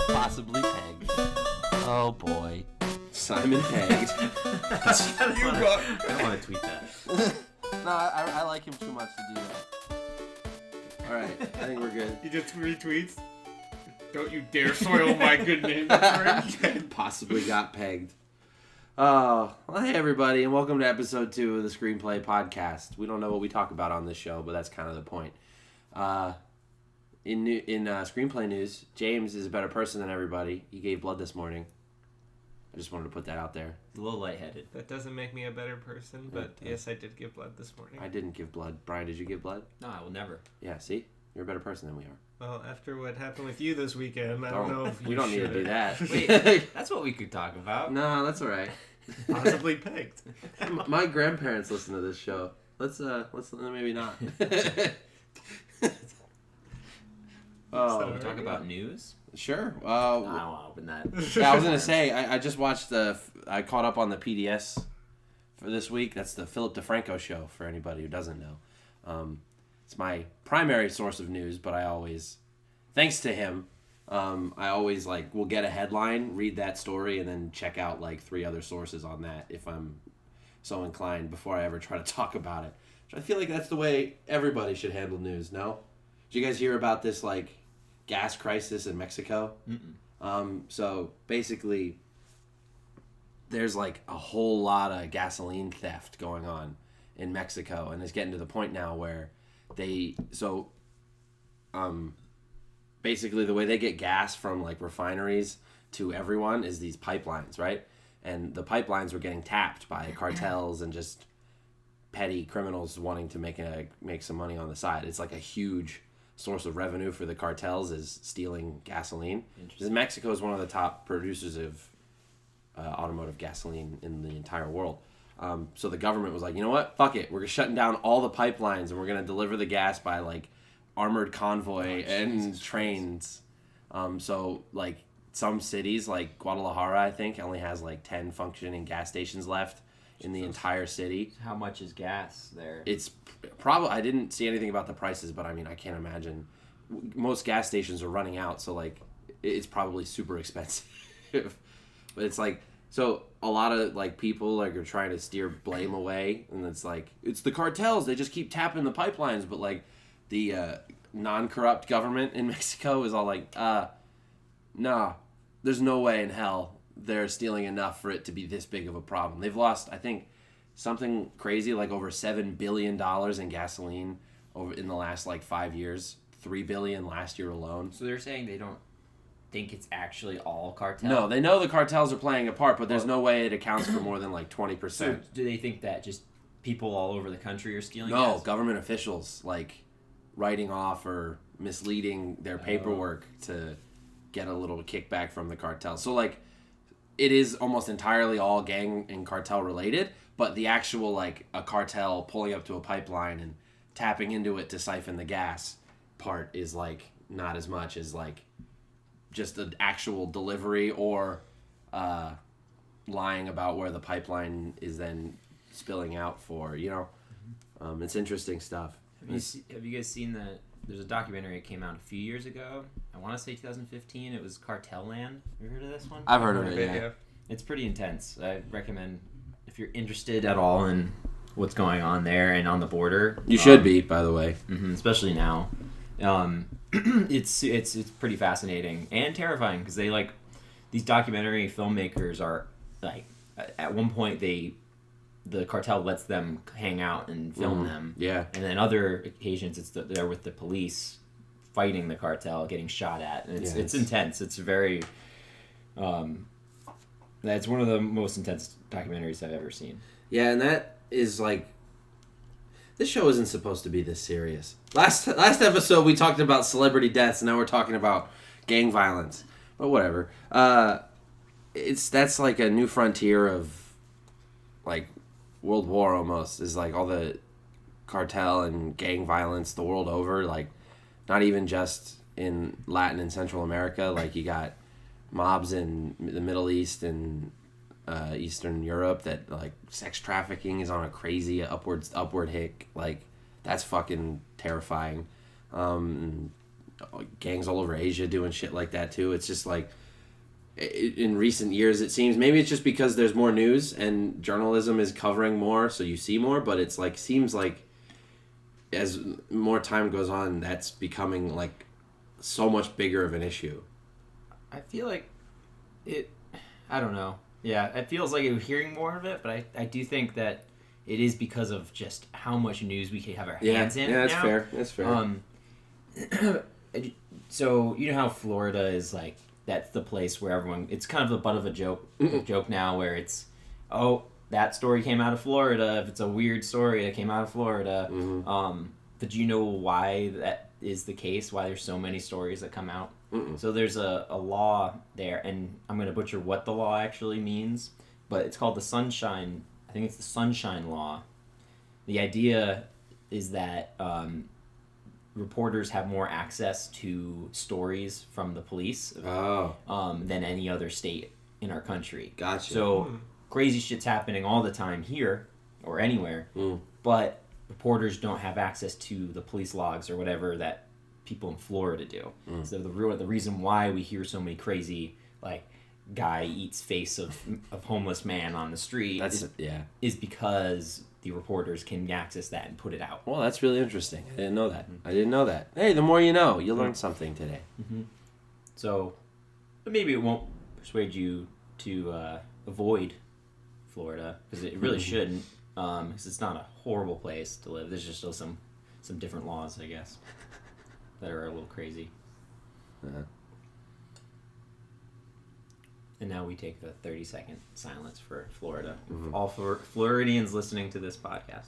Possibly pegged. Oh boy. Simon pegged. You got. I don't want to tweet that. No, I like him too much to do that. Alright, I think we're good. He just retweets. Don't you dare soil my good name again. Possibly got pegged. Oh, well, hey everybody, and welcome to episode 2 of the Screenplay podcast. We don't know what we talk about on this show, but that's kind of the point. In screenplay news, James is a better person than everybody. He gave blood this morning. I just wanted to put that out there. A little lightheaded. That doesn't make me a better person, but yes, I did give blood this morning. I didn't give blood. Brian, did you give blood? No, I will never. Yeah, see? You're a better person than we are. Well, after what happened with you this weekend, I don't know if we don't need to do that. Wait, that's what we could talk about. No, that's all right. Possibly pegged. My grandparents listen to this show. Let's maybe not. So we talk about news? Sure. No, I don't want to open that. Yeah, I was gonna say I just watched I caught up on the PDS for this week. That's the Philip DeFranco show for anybody who doesn't know. It's my primary source of news, but I always, thanks to him, I always will get a headline, read that story, and then check out 3 other sources on that if I'm so inclined before I ever try to talk about it. So I feel like that's the way everybody should handle news. No? Did you guys hear about this gas crisis in Mexico? Mm-mm. So basically, there's a whole lot of gasoline theft going on in Mexico, and it's getting to the point now where basically the way they get gas from refineries to everyone is these pipelines, right? And the pipelines were getting tapped by cartels and just petty criminals wanting to make some money on the side. It's a huge source of revenue for the cartels is stealing gasoline. Because Mexico is one of the top producers of automotive gasoline in the entire world. So the government was like, you know what? Fuck it. We're shutting down all the pipelines and we're going to deliver the gas by armored convoy and trains. So some cities like Guadalajara, I think, only has 10 functioning gas stations left in the entire city. How much is gas there? It's probably, I didn't see anything about the prices, but I mean, I can't imagine. Most gas stations are running out, so it's probably super expensive. But it's so a lot of people are trying to steer blame away, and it's the cartels. They just keep tapping the pipelines, but the non-corrupt government in Mexico is all nah, there's no way in hell they're stealing enough for it to be this big of a problem. They've lost, I think, something crazy over $7 billion in gasoline in the last 5 years. $3 billion last year alone. So they're saying they don't think it's actually all cartel? No, they know the cartels are playing a part, but there's no way it accounts for more than 20%. So do they think that just people all over the country are stealing No, gas? government officials writing off or misleading their paperwork to get a little kickback from the cartel. So it is almost entirely all gang and cartel related, but the actual a cartel pulling up to a pipeline and tapping into it to siphon the gas part is not as much as just an actual delivery or lying about where the pipeline is then spilling out for, it's interesting stuff. Have you guys seen that? There's a documentary that came out a few years ago. I want to say 2015. It was Cartel Land. Have you heard of this one? I've heard of it, yeah. It's pretty intense. I recommend if you're interested at all in what's going on there and on the border. You should be, by the way. Especially now. It's pretty fascinating and terrifying because they these documentary filmmakers are at one point the cartel lets them hang out and film them. Yeah. And then other occasions they're with the police fighting the cartel, getting shot at. And it's intense. It's very that's one of the most intense documentaries I've ever seen. Yeah, and that is This show isn't supposed to be this serious. Last episode we talked about celebrity deaths, and now we're talking about gang violence. But whatever. That's like a new frontier of like World War almost. Is like all the cartel and gang violence the world over. Like not even just in Latin and Central America. Like you got mobs in the Middle East and Eastern Europe that like sex trafficking is on a crazy upward hick. Like that's fucking terrifying. Gangs all over Asia doing shit like that too. It's just like in recent years it seems, maybe it's just because there's more news and journalism is covering more, so you see more, but it's like seems like as more time goes on that's becoming like so much bigger of an issue. I feel like I don't know. Yeah, it feels like you're hearing more of it, but I do think that it is because of just how much news we can have our hands in. Yeah, that's now. fair. That's fair. So you know how Florida is like, that's the place where everyone, it's kind of the butt of a joke now, where it's, oh, that story came out of Florida. If it's a weird story that came out of Florida. Mm-hmm. But do you know why that is the case? Why there's so many stories that come out? Mm-mm. So there's a law there, and I'm going to butcher what the law actually means, but it's called the Sunshine. I think it's the Sunshine Law. The idea is that reporters have more access to stories from the police than any other state in our country. Gotcha. So crazy shit's happening all the time here or anywhere, but reporters don't have access to the police logs or whatever that people in Florida do. So the reason why we hear so many crazy, like, guy eats face of homeless man on the street is because the reporters can access that and put it out. Well, that's really interesting. I didn't know that. Hey, the more you know. You learned something today. Mm-hmm. So, but maybe it won't persuade you to avoid Florida, because it really shouldn't, because it's not a horrible place to live. There's just still some different laws, I guess, that are a little crazy. Uh-huh. And now we take the 30-second silence for Florida. Mm-hmm. All Floridians listening to this podcast.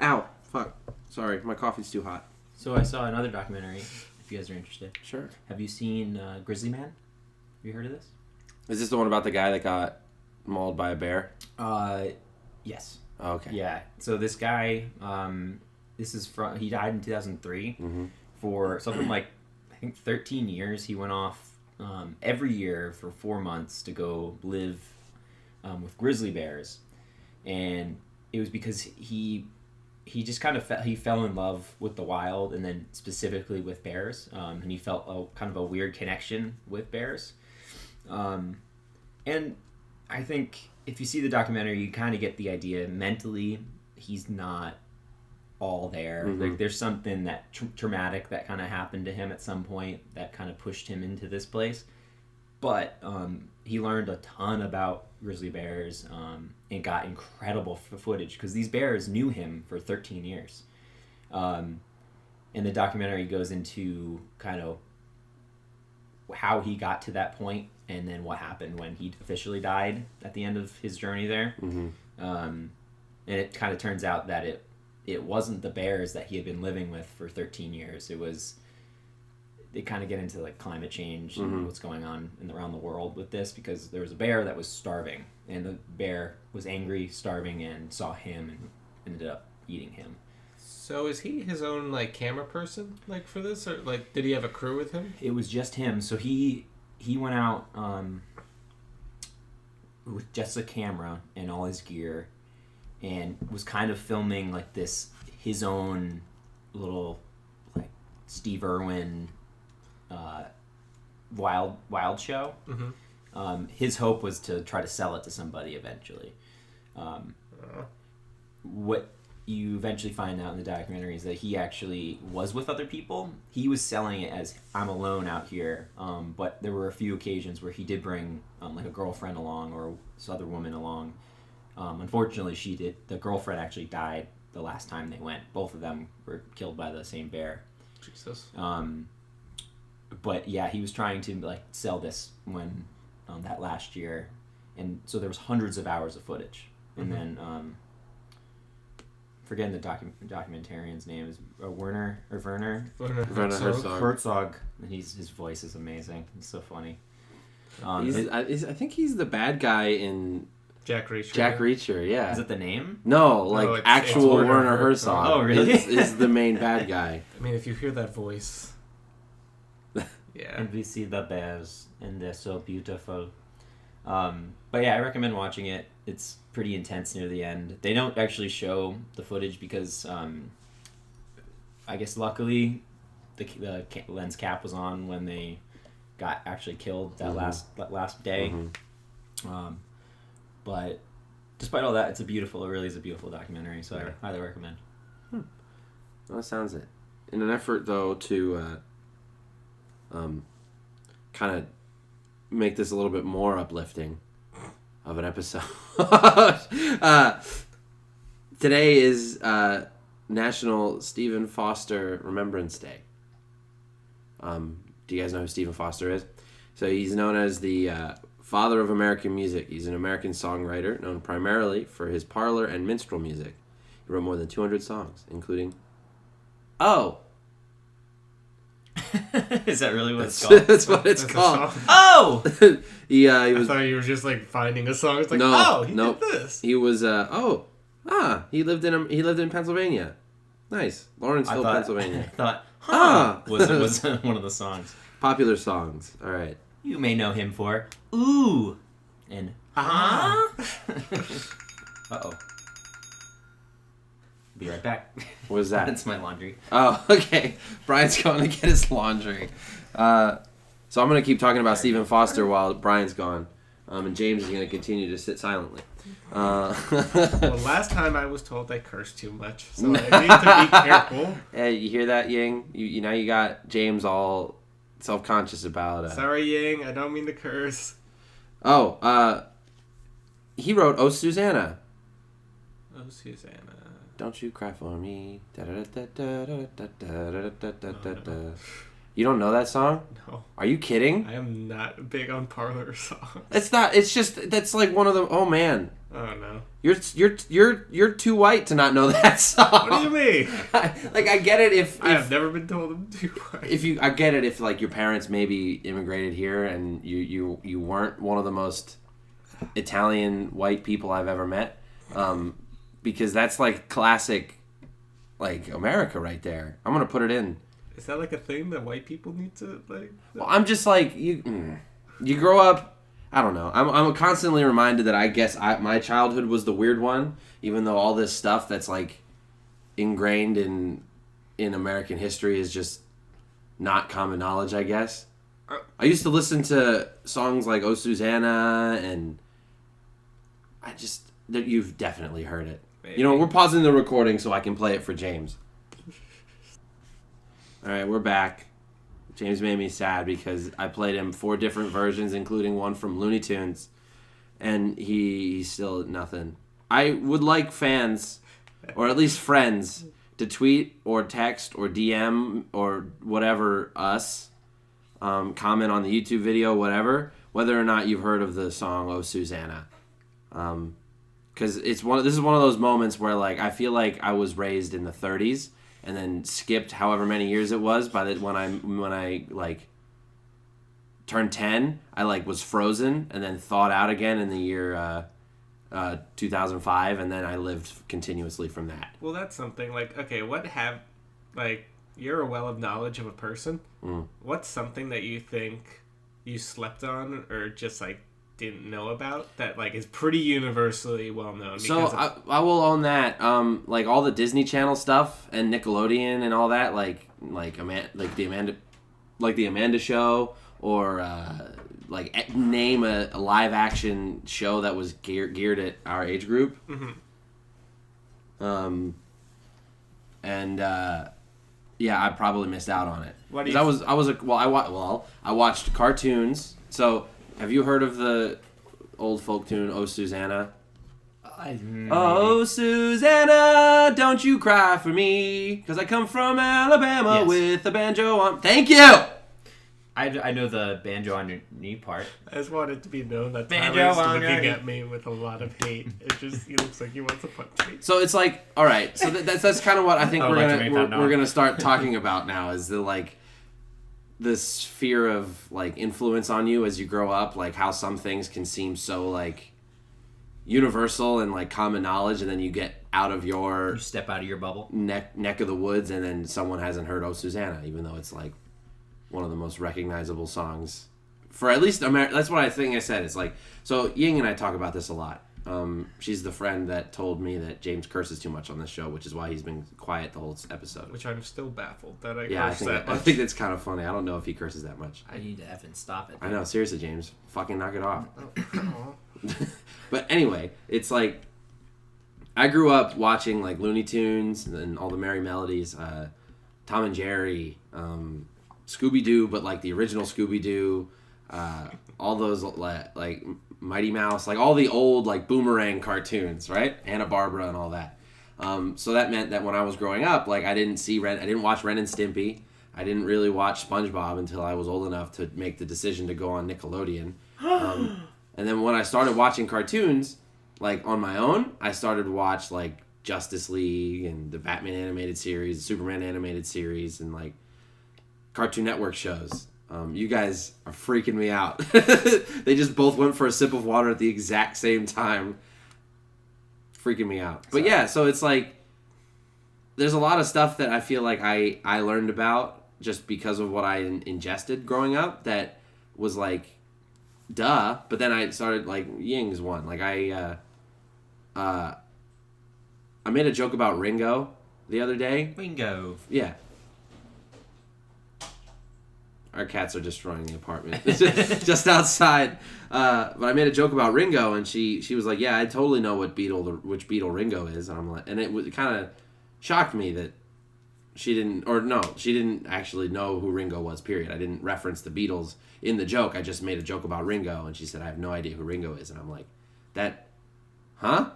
Ow. Fuck. Sorry, my coffee's too hot. So I saw another documentary, if you guys are interested. Sure. Have you seen Grizzly Man? Have you heard of this? Is this the one about the guy that got mauled by a bear? Yes. Oh, okay. Yeah. So this guy, he died in 2003 for something like, I think 13 years. He went off every year for 4 months to go live with grizzly bears, and it was because he just kind of he fell in love with the wild, and then specifically with bears, and he felt kind of a weird connection with bears, and I think if you see the documentary, you kind of get the idea. Mentally, he's not all there. Like, there's something that traumatic that kind of happened to him at some point that kind of pushed him into this place, but he learned a ton about grizzly bears and got incredible footage, because these bears knew him for 13 years, and the documentary goes into kind of how he got to that point, and then what happened when he officially died at the end of his journey there. And it kind of turns out that it wasn't the bears that he had been living with for 13 years. They kind of get into like climate change and what's going on around the world with this, because there was a bear that was starving, and the bear was angry, starving, and saw him and ended up eating him. So is he his own like camera person like for this, or like did he have a crew with him? It was just him. So he went out with just a camera and all his gear, and was kind of filming like his own little like Steve Irwin wild show. His hope was to try to sell it to somebody eventually. What you eventually find out in the documentary is that he actually was with other people. He was selling it as, I'm alone out here, but there were a few occasions where he did bring like a girlfriend along or this other woman along. Unfortunately, the girlfriend actually died the last time they went. Both of them were killed by the same bear. Jesus. But yeah, he was trying to like sell this when that last year, and so there was hundreds of hours of footage And then forgetting the documentarian's name is Werner Herzog. And his voice is amazing. It's so funny. I think he's the bad guy in Jack Reacher. Jack Reacher, yeah. Is it the name? No, like it's actual Werner Herzog. Oh, really? is the main bad guy. I mean, if you hear that voice. Yeah. And we see the bears, and they're so beautiful. But yeah, I recommend watching it. It's pretty intense near the end. They don't actually show the footage because, I guess luckily, the lens cap was on when they got actually killed that last day. Mm-hmm. But despite all that, it really is a beautiful documentary. So I highly recommend. Well, that sounds it. In an effort, though, to kind of make this a little bit more uplifting of an episode. Today is National Stephen Foster Remembrance Day. Do you guys know who Stephen Foster is? So he's known as the father of American music. He's an American songwriter known primarily for his parlor and minstrel music. He wrote more than 200 songs, including... Oh! Is that really what it's called? That's what it's called. Oh! he I was. thought you were just like finding a song. It's like, he did this. He was. He lived in Pennsylvania. Nice, Lawrenceville, Pennsylvania. I thought, was one of the songs. Popular songs. All right. You may know him for "Ooh" and "Ah." Uh-oh. Be right back. What was that? That's my laundry. Oh, okay. Brian's going to get his laundry. So I'm going to keep talking about Stephen Foster while Brian's gone. And James is going to continue to sit silently. Well, last time I was told I cursed too much, so I need to be careful. Hey, you hear that, Ying? You now you got James all self-conscious about... Sorry, Ying. I don't mean to curse. Oh, he wrote "Oh, Susanna." Oh, Susanna. Don't you cry for me. You don't know that song? No. Are you kidding? I am not big on parlor songs. It's not. It's just that's like one of the. Oh man. Oh no. You're too white to not know that song. What do you mean? Like I get it if I have never been told I'm too white. I get it if like your parents maybe immigrated here and you weren't one of the most Italian white people I've ever met. Because that's like classic, like America right there. I'm gonna put it in. Is that like a thing that white people need to like? Well, I'm just like you grow up. I don't know. I'm constantly reminded that I guess my childhood was the weird one, even though all this stuff that's like ingrained in American history is just not common knowledge. I guess. I used to listen to songs like "Oh Susanna" and that you've definitely heard it. Maybe. You know, we're pausing the recording so I can play it for James. All right, we're back. James made me sad because I played him 4 different versions, including one from Looney Tunes, and he's still nothing. I would like fans, or at least friends, to tweet or text or DM or whatever us, comment on the YouTube video, whatever, whether or not you've heard of the song "Oh Susanna." Because this is one of those moments where like I feel like I was raised in the 30s and then skipped however many years it was when I like turned 10, I like was frozen and then thawed out again in the year 2005, and then I lived continuously from that. Well, that's something like you're a well of knowledge of a person. What's something that you think you slept on or just like didn't know about that like is pretty universally well known? So I will own that. Like all the Disney Channel stuff and Nickelodeon and all that, like the Amanda Show, or like name a live action show that was geared at our age group. Mm-hmm. Yeah, I probably missed out on it. What do you? I watched cartoons. Have you heard of the old folk tune, "Oh Susanna"? Oh Susanna, don't you cry for me, 'cause I come from Alabama with a banjo on. Thank you! I know the banjo on your knee part. I just want it to be known that Banjo Tyler's on your looking knee. at me with a lot of hate. He looks like he wants to punch me. So it's like, all right. So that's kind of what I think I would like to make that known. we're gonna start talking about now is the like the sphere of like influence on you as you grow up, like how some things can seem so like universal and like common knowledge, and then you get out of your You step out of your bubble. neck of the woods, and then someone hasn't heard "Oh Susanna," even though it's like one of the most recognizable songs for at least America. That's what I think I said. It's like, so Ying and I talk about this a lot. She's the friend that told me that James curses too much on this show, which is why he's been quiet the whole episode. Which I'm still baffled that I Yeah, curse that much. I think that's kind of funny. I don't know if he curses that much. I need to effing stop it. I know, seriously, James. Fucking knock it off. Oh. But anyway, it's like I grew up watching like Looney Tunes and all the Merry Melodies, Tom and Jerry, Scooby-Doo, but like the original Scooby-Doo, all those like Mighty Mouse, like all the old like Boomerang cartoons, right? Hanna-Barbera and all that. So that meant that when I was growing up, like I didn't watch Ren and Stimpy. I didn't really watch SpongeBob until I was old enough to make the decision to go on Nickelodeon. And then when I started watching cartoons, like on my own, I started to watch like Justice League and the Batman animated series, the Superman animated series, and like Cartoon Network shows. You guys are freaking me out. They just both went for a sip of water at the exact same time. Freaking me out. But yeah, so it's like there's a lot of stuff that I feel like I learned about just because of what I ingested growing up that was like duh, but then I started like Ying's one. Like I made a joke about Ringo the other day. Ringo. Yeah. Our cats are destroying the apartment. Just outside. But I made a joke about Ringo, and she was like, "Yeah, I totally know which Beatle Ringo is." And I'm like, and it kind of shocked me that she didn't actually know who Ringo was. Period. I didn't reference the Beatles in the joke. I just made a joke about Ringo, and she said, "I have no idea who Ringo is." And I'm like, "That, huh?"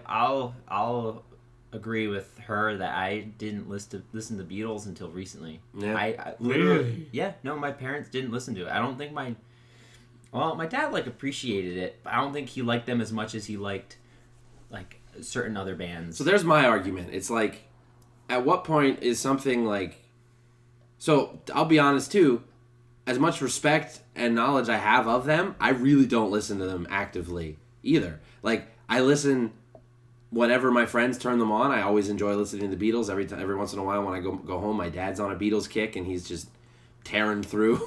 I'll agree with her that I didn't listen to Beatles until recently. Yeah. I literally, my parents didn't listen to it. I don't think my dad like appreciated it, but I don't think he liked them as much as he liked like certain other bands. So there's my argument. It's like, at what point is something like, so I'll be honest too, as much respect and knowledge I have of them, I really don't listen to them actively either. Like, I listen whenever my friends turn them on. I always enjoy listening to the Beatles. Every once in a while when I go home, my dad's on a Beatles kick and he's just tearing through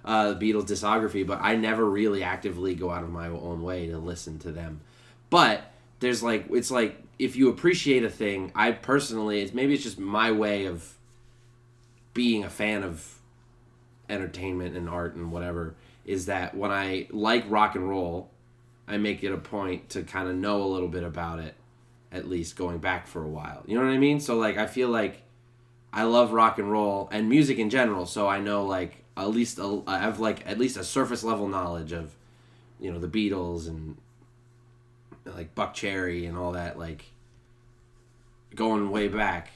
the Beatles discography, but I never really actively go out of my own way to listen to them. But there's like, it's like, if you appreciate a thing, I personally, maybe it's just my way of being a fan of entertainment and art and whatever, is that when I like rock and roll, I make it a point to kind of know a little bit about it, at least going back for a while. You know what I mean? So like, I feel like I love rock and roll and music in general, so I know like I have like at least a surface level knowledge of, you know, the Beatles and like Buck Cherry and all that, like going way back.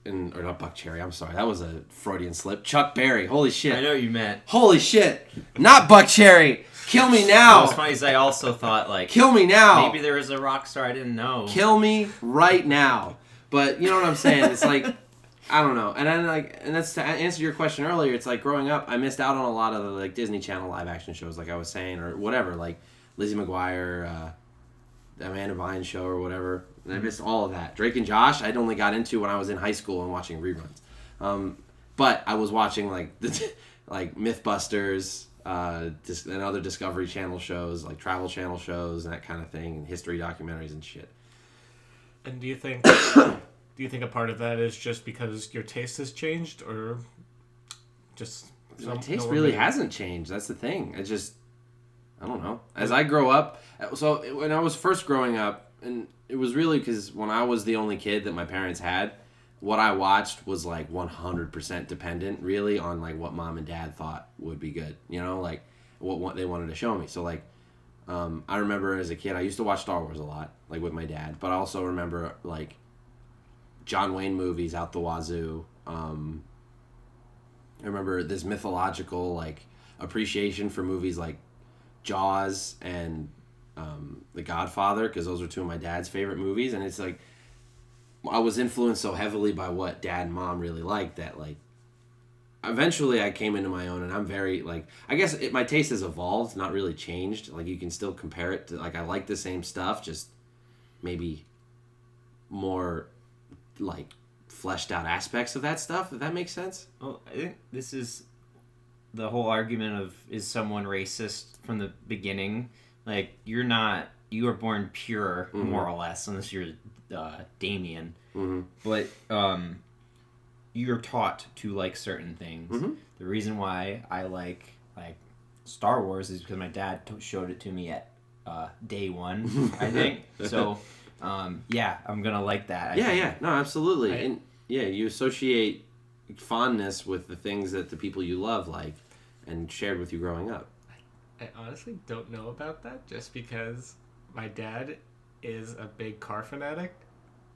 Or not Buck Cherry, I'm sorry, that was a Freudian slip. Chuck Berry, holy shit. I know what you meant. Holy shit, not Buck Cherry. Kill me now. What's funny is I also thought like, kill me now. Maybe there was a rock star I didn't know. Kill me right now. But you know what I'm saying? It's like, I don't know. And then like, and that's to answer your question earlier. It's like growing up, I missed out on a lot of the like Disney Channel live action shows, like I was saying, or whatever, like Lizzie McGuire, the Amanda Bynes show, or whatever. And I missed all of that. Drake and Josh, I'd only got into when I was in high school and watching reruns. But I was watching like like MythBusters, and other Discovery Channel shows, like Travel Channel shows and that kind of thing, and history documentaries and shit. And do you think a part of that is just because your taste has changed, or just my taste really hasn't changed? That's the thing. I don't know. As I grow up, so when I was first growing up, and it was really because when I was the only kid that my parents had, what I watched was like 100% dependent really on like what mom and dad thought would be good, you know, like what they wanted to show me. So like, I remember as a kid, I used to watch Star Wars a lot, like with my dad, but I also remember like John Wayne movies out the wazoo, I remember this mythological like appreciation for movies like Jaws and The Godfather, because those were two of my dad's favorite movies, and it's like I was influenced so heavily by what dad and mom really liked that like eventually I came into my own, and I'm very like I guess my taste has evolved, not really changed. Like you can still compare it to like I like the same stuff, just maybe more like fleshed out aspects of that stuff, if that makes sense. Well, I think this is the whole argument of is someone racist from the beginning. Like you were born pure, more or less, unless you're Damien. But you're taught to like certain things. The reason why I like Star Wars is because my dad showed it to me at day one, I think. So yeah, I'm gonna like that. No, absolutely. And you associate fondness with the things that the people you love like and shared with you growing up. I honestly don't know about that, just because my dad is a big car fanatic.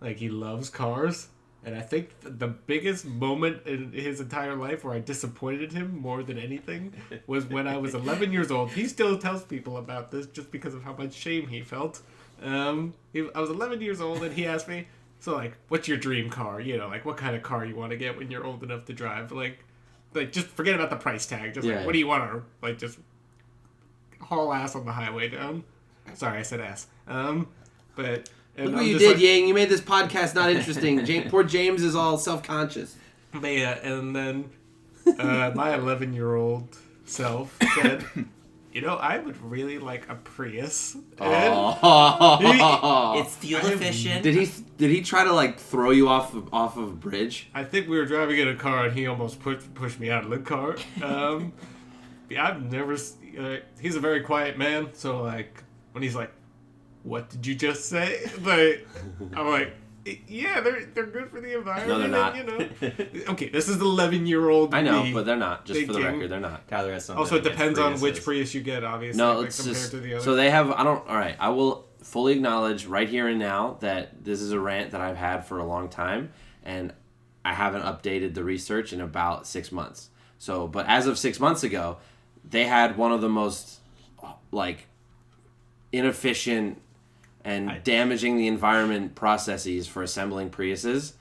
Like, he loves cars. And I think the biggest moment in his entire life where I disappointed him more than anything was when I was 11 years old. He still tells people about this just because of how much shame he felt. I was 11 years old, and he asked me, so, like, what's your dream car? You know, like, what kind of car you want to get when you're old enough to drive? Like just forget about the price tag. Just, like, what do you want to, like, just haul ass on the highway down? Sorry, I said ass. But... Look what you did, Yang. You made this podcast not interesting. Poor James is all self-conscious. But yeah, and then my 11-year-old self said, you know, I would really like a Prius. It's fuel efficient. Did he try to like throw you off of a bridge? I think we were driving in a car and he almost pushed me out of the car. I've never. He's a very quiet man, so like when he's like, "What did you just say?" Like, I'm like, "Yeah, they're good for the environment." No, they're not. You know? Okay, this is the 11-year-old. I know, but they're not. Just for the record, they're not. Tyler has something. Also, it depends on which Prius you get, obviously. No, it's compared to the other. So they have. All right. I will fully acknowledge right here and now that this is a rant that I've had for a long time, and I haven't updated the research in about 6 months. So, but as of 6 months ago, they had one of the most like inefficient and damaging the environment processes for assembling Priuses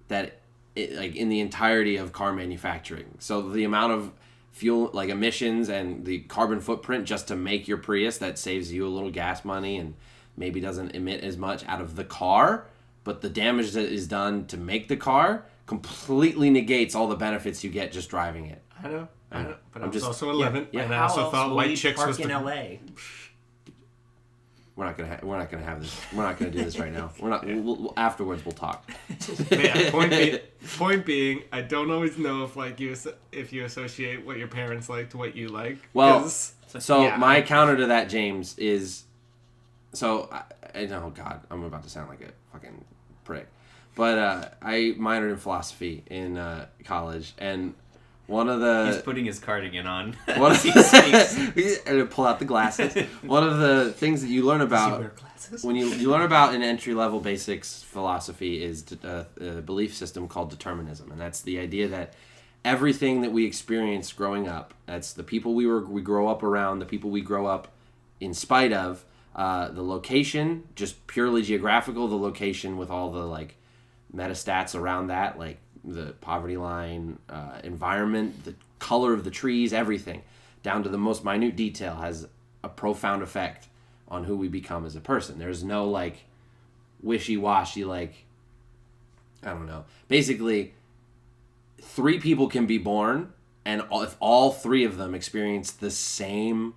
like in the entirety of car manufacturing. So the amount of fuel, like emissions and the carbon footprint just to make your Prius that saves you a little gas money and maybe doesn't emit as much out of the car, but the damage that is done to make the car completely negates all the benefits you get just driving it. I know. But I was also 11, and I also thought white chicks was in LA. We're not gonna have this. We're not gonna do this right now. We're not. Afterwards, we'll talk. Yeah, point being, I don't always know if you associate what your parents like to what you like. Well, my counter to that, James, is oh God, I'm about to sound like a fucking prick, but I minored in philosophy in college, and one of the... He's putting his cardigan on. One of the, pull out the glasses. One of the things that you learn about... Does he wear glasses? When you learn about in entry-level basics philosophy is a belief system called determinism. And that's the idea that everything that we experience growing up, that's the people we grow up around, the people we grow up in spite of, the location, just purely geographical, the location with all the like metastats around that, like the poverty line, environment, the color of the trees, everything, down to the most minute detail, has a profound effect on who we become as a person. There's no like wishy-washy, like, I don't know. Basically, 3 people can be born, and if all 3 of them experience the same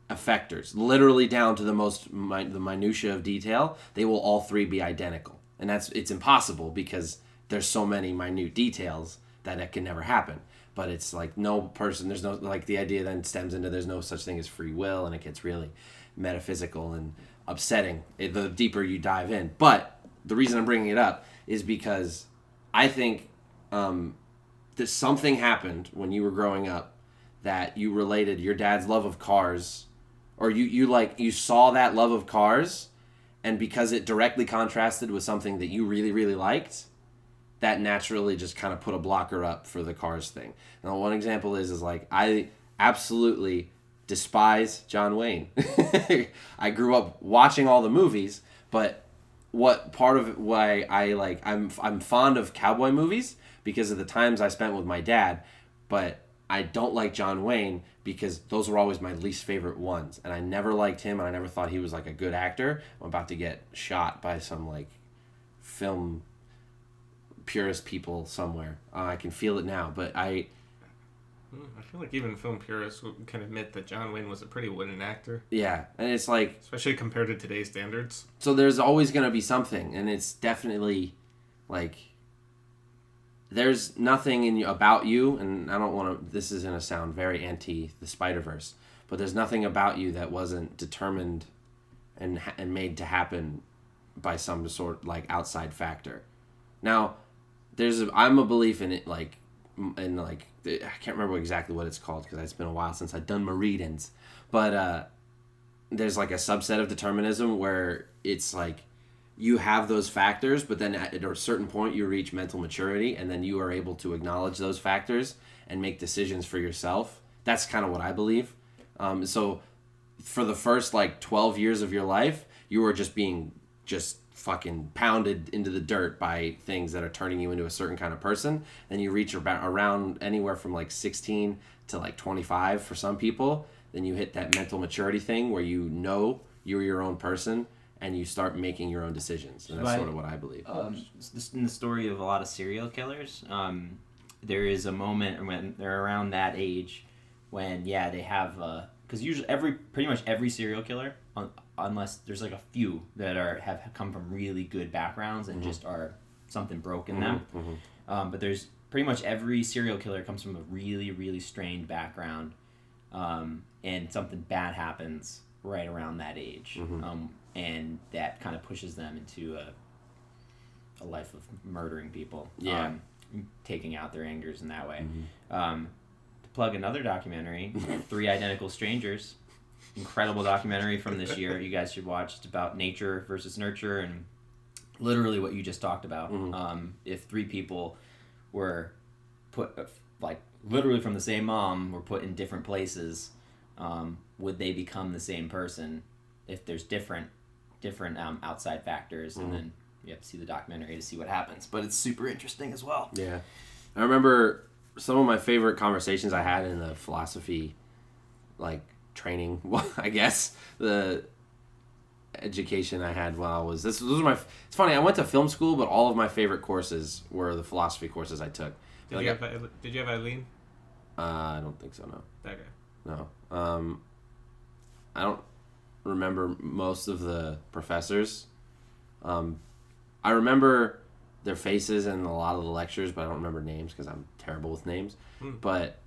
effectors, literally down to the minutia of detail, they will all 3 be identical. And it's impossible because there's so many minute details that it can never happen. But it's like no person, there's no, like the idea then stems into there's no such thing as free will, and it gets really metaphysical and upsetting the deeper you dive in. But the reason I'm bringing it up is because I think that something happened when you were growing up that you related your dad's love of cars, or you saw that love of cars, and because it directly contrasted with something that you really, really liked, that naturally just kind of put a blocker up for the Cars thing. Now, one example is like, I absolutely despise John Wayne. I grew up watching all the movies, but what part of it, why I'm fond of cowboy movies because of the times I spent with my dad, but I don't like John Wayne because those were always my least favorite ones, and I never liked him, and I never thought he was like a good actor. I'm about to get shot by some like film purist people somewhere. I can feel it now, but I feel like even film purists can admit that John Wayne was a pretty wooden actor. Yeah, and it's like... especially compared to today's standards. So there's always going to be something, and it's definitely, like... there's nothing about you, and I don't want to... this is going to sound very anti the Spider-Verse, but there's nothing about you that wasn't determined and made to happen by some sort, like, outside factor. Now, I'm a belief in it, like... and like I can't remember exactly what it's called because it's been a while since I've done my readings, but there's like a subset of determinism where it's like you have those factors, but then at a certain point you reach mental maturity and then you are able to acknowledge those factors and make decisions for yourself. That's kind of what I believe. So for the first like 12 years of your life, you are just being fucking pounded into the dirt by things that are turning you into a certain kind of person. Then you reach around anywhere from like 16 to like 25 for some people. Then you hit that mental maturity thing where you know you're your own person and you start making your own decisions. And that's sort of what I believe. In the story of a lot of serial killers, there is a moment when they're around that age when, they have... because usually pretty much every serial killer... unless there's like a few that have come from really good backgrounds and just are something broke in them. But there's pretty much every serial killer comes from a really, really strained background, and something bad happens right around that age. And that kind of pushes them into a life of murdering people. Taking out their angers in that way. To plug another documentary, 3 Identical Strangers. Incredible documentary from this year. You guys should watch. It's about nature versus nurture and literally what you just talked about. If 3 people were put, like, literally from the same mom, were put in different places, would they become the same person if there's different outside factors? And then you have to see the documentary to see what happens. But it's super interesting as well. Yeah. I remember some of my favorite conversations I had in the philosophy, like, training, I guess, the education I had while I was... It's funny, I went to film school, but all of my favorite courses were the philosophy courses I took. Did you have Eileen? I don't think so, no. Okay. No. I don't remember most of the professors. I remember their faces in a lot of the lectures, but I don't remember names because I'm terrible with names. But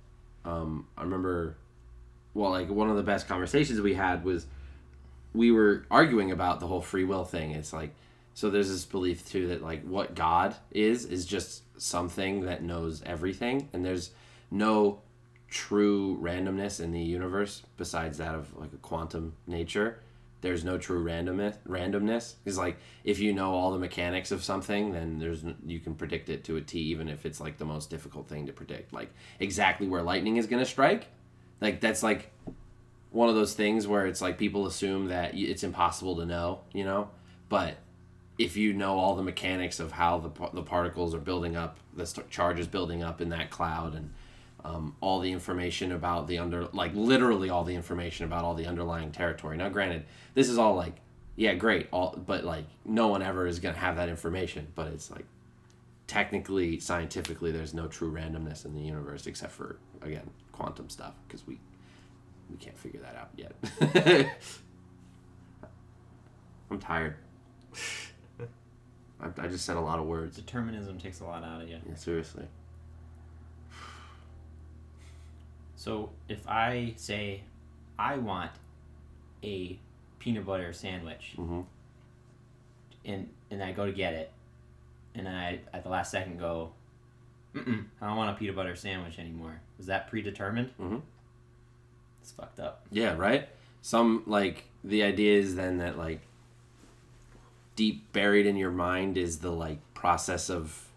I remember... well, like, one of the best conversations we had was we were arguing about the whole free will thing. It's like, so there's this belief, too, that, like, what God is just something that knows everything. And there's no true randomness in the universe besides that of, like, a quantum nature. There's no true randomness. Because, like, if you know all the mechanics of something, then you can predict it to a T, even if it's, like, the most difficult thing to predict. Like, exactly where lightning is going to strike. Like, that's, like, one of those things where it's, like, people assume that it's impossible to know, you know? But if you know all the mechanics of how the particles are building up, the charges building up in that cloud, and all the information about literally all the information about all the underlying territory. Now, granted, this is all, like, yeah, great, but, like, no one ever is going to have that information. But it's, like, technically, scientifically, there's no true randomness in the universe except for, again, quantum stuff, because we can't figure that out yet. I'm tired. I just said a lot of words. Determinism takes a lot out of you. Yeah, seriously. So if I say I want a peanut butter sandwich, and I go to get it, and then I at the last second go, I don't want a peanut butter sandwich anymore. Was that predetermined? It's fucked up. Yeah, right? The idea is then that, like, deep buried in your mind is the, like, process of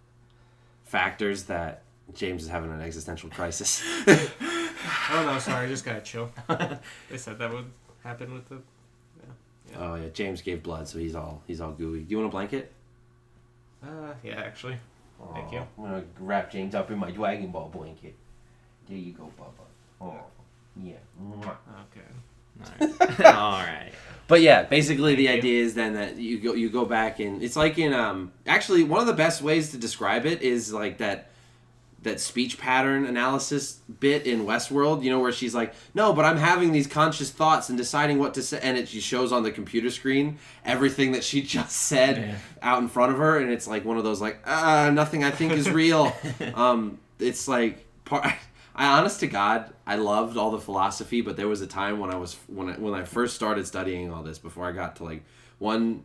factors that James is having an existential crisis. Oh no, sorry, I just gotta chill. They said that would happen with the. Yeah. Oh yeah, James gave blood, so he's all gooey. Do you want a blanket? Yeah, actually. Thank you. I'm gonna wrap James up in my Dragon Ball blanket. There you go, Bubba. Oh, yeah. Okay. All right. But yeah, basically the idea is then that you go back and it's like in actually one of the best ways to describe it is like that speech pattern analysis bit in Westworld, you know, where she's like, no, but I'm having these conscious thoughts and deciding what to say, and she shows on the computer screen everything that she just said out in front of her, and it's like one of those like, nothing I think is real. It's like honest to God, I loved all the philosophy, but there was a time when I first started studying all this, before I got to like one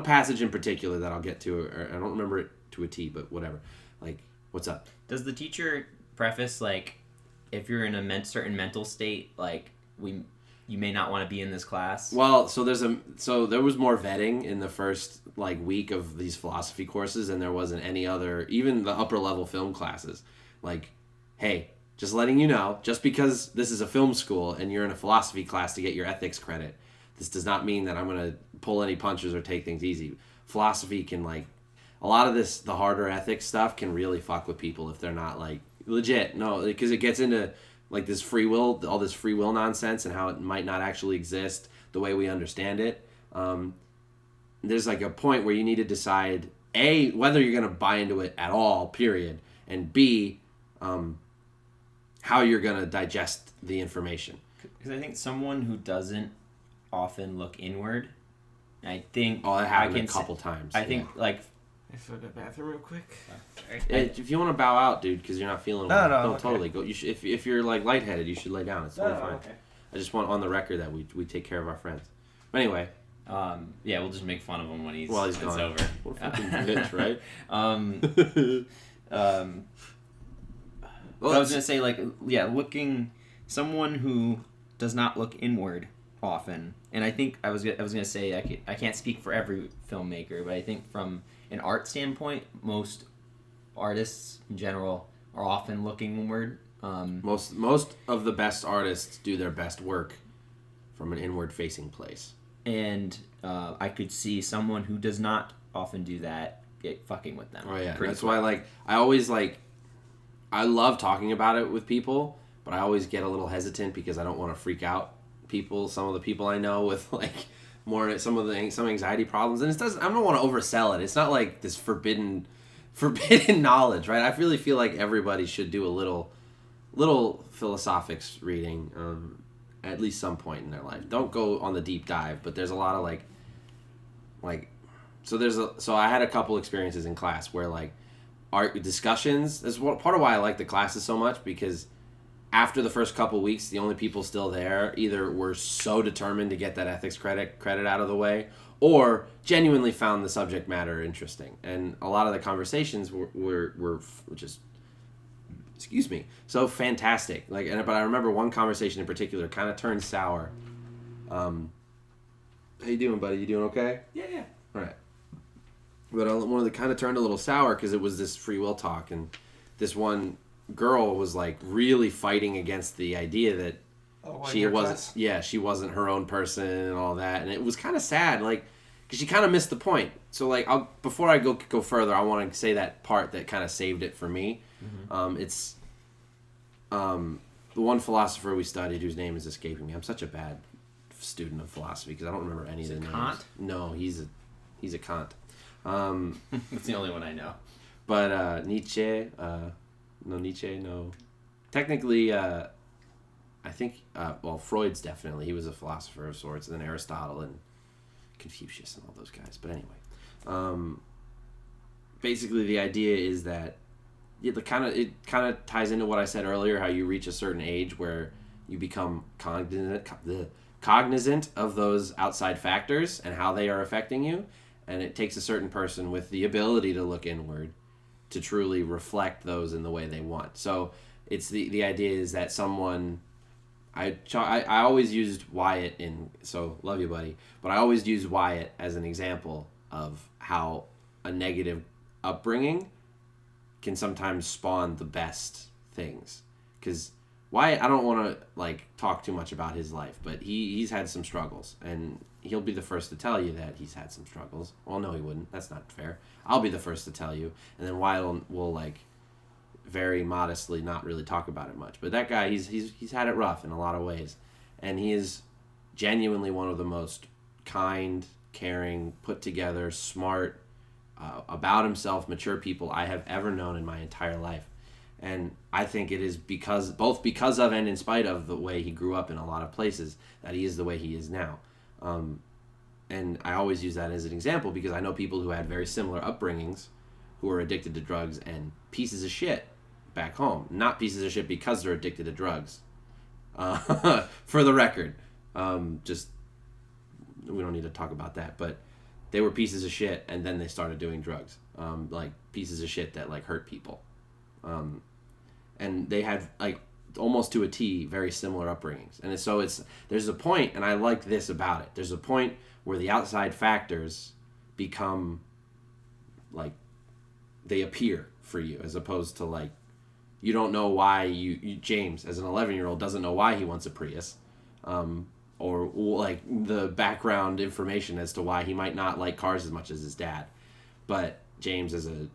passage in particular that I'll get to, or I don't remember it to a T, but whatever. Like, what's up? Does the teacher preface like, if you're in a certain mental state, like you may not want to be in this class? Well, so there was more vetting in the first like week of these philosophy courses than there was in any other, even the upper level film classes. Like, hey, just letting you know, just because this is a film school and you're in a philosophy class to get your ethics credit, this does not mean that I'm going to pull any punches or take things easy. Philosophy can like, a lot of this, the harder ethics stuff can really fuck with people if they're not like legit. No, because it gets into like this free will, all this free will nonsense and how it might not actually exist the way we understand it. There's like a point where you need to decide A, whether you're going to buy into it at all, period, and B, how you're going to digest the information. Because I think someone who doesn't often look inward, I think... Oh, that happened a couple times. I think, like... I have to go to the bathroom real quick. If you want to bow out, dude, because you're not feeling well, no, okay. Totally. Go. You should, if you're like lightheaded, you should lay down. It's totally fine. Okay. I just want on the record that we take care of our friends. But anyway. Yeah, we'll just make fun of him when he's gone. It's over. What a fucking bitch, right? Well, I was gonna say, like, yeah, someone who does not look inward often, and I think I was gonna say I can't speak for every filmmaker, but I think from an art standpoint, most artists in general are often looking inward. Most of the best artists do their best work from an inward-facing place. And I could see someone who does not often do that fucking with them. Oh yeah, that's why I love talking about it with people, but I always get a little hesitant because I don't want to freak out people. Some of the people I know with like some anxiety problems, and I don't want to oversell it. It's not like this forbidden knowledge, right? I really feel like everybody should do a little philosophics reading at least some point in their life. Don't go on the deep dive, but there's a lot of so I had a couple experiences in class where like art discussions. That's part of why I like the classes so much, because after the first couple weeks, the only people still there either were so determined to get that ethics credit out of the way, or genuinely found the subject matter interesting. And a lot of the conversations were just, excuse me, so fantastic. But I remember one conversation in particular kind of turned sour. How you doing, buddy? You doing okay? Yeah. All right. But one of the kind of turned a little sour because it was this free will talk, and this one girl was like really fighting against the idea that she wasn't her own person and all that, and it was kind of sad, like, because she kind of missed the point. So like, before I go further, I want to say that part that kind of saved it for me. Mm-hmm. It's the one philosopher we studied whose name is escaping me. I'm such a bad student of philosophy because I don't remember any of the names. Kant? No, he's a Kant. That's the only one I know. But Nietzsche, no. Technically, I think, Freud's definitely. He was a philosopher of sorts, and then Aristotle and Confucius and all those guys. But anyway, basically the idea is that it kind of ties into what I said earlier, how you reach a certain age where you become cognizant of those outside factors and how they are affecting you. And it takes a certain person with the ability to look inward to truly reflect those in the way they want. So it's the idea is that someone, I always used Wyatt so love you, buddy, but I always use Wyatt as an example of how a negative upbringing can sometimes spawn the best things. Because Wyatt, I don't want to like talk too much about his life, but he's had some struggles, and he'll be the first to tell you that he's had some struggles. Well, no, he wouldn't. That's not fair. I'll be the first to tell you, and then Wyatt will like very modestly not really talk about it much. But that guy, he's had it rough in a lot of ways, and he is genuinely one of the most kind, caring, put together, smart, about himself, mature people I have ever known in my entire life. And I think it is both because of and in spite of the way he grew up in a lot of places that he is the way he is now. And I always use that as an example because I know people who had very similar upbringings who are addicted to drugs and pieces of shit back home. Not pieces of shit because they're addicted to drugs. For the record. Just, we don't need to talk about that, but they were pieces of shit and then they started doing drugs. Like pieces of shit that like hurt people. And they had like almost to a T very similar upbringings. And so there's a point, and I like this about it. There's a point where the outside factors become like they appear for you, as opposed to like you don't know why you James as an 11-year-old doesn't know why he wants a Prius. Or like the background information as to why he might not like cars as much as his dad. But James as a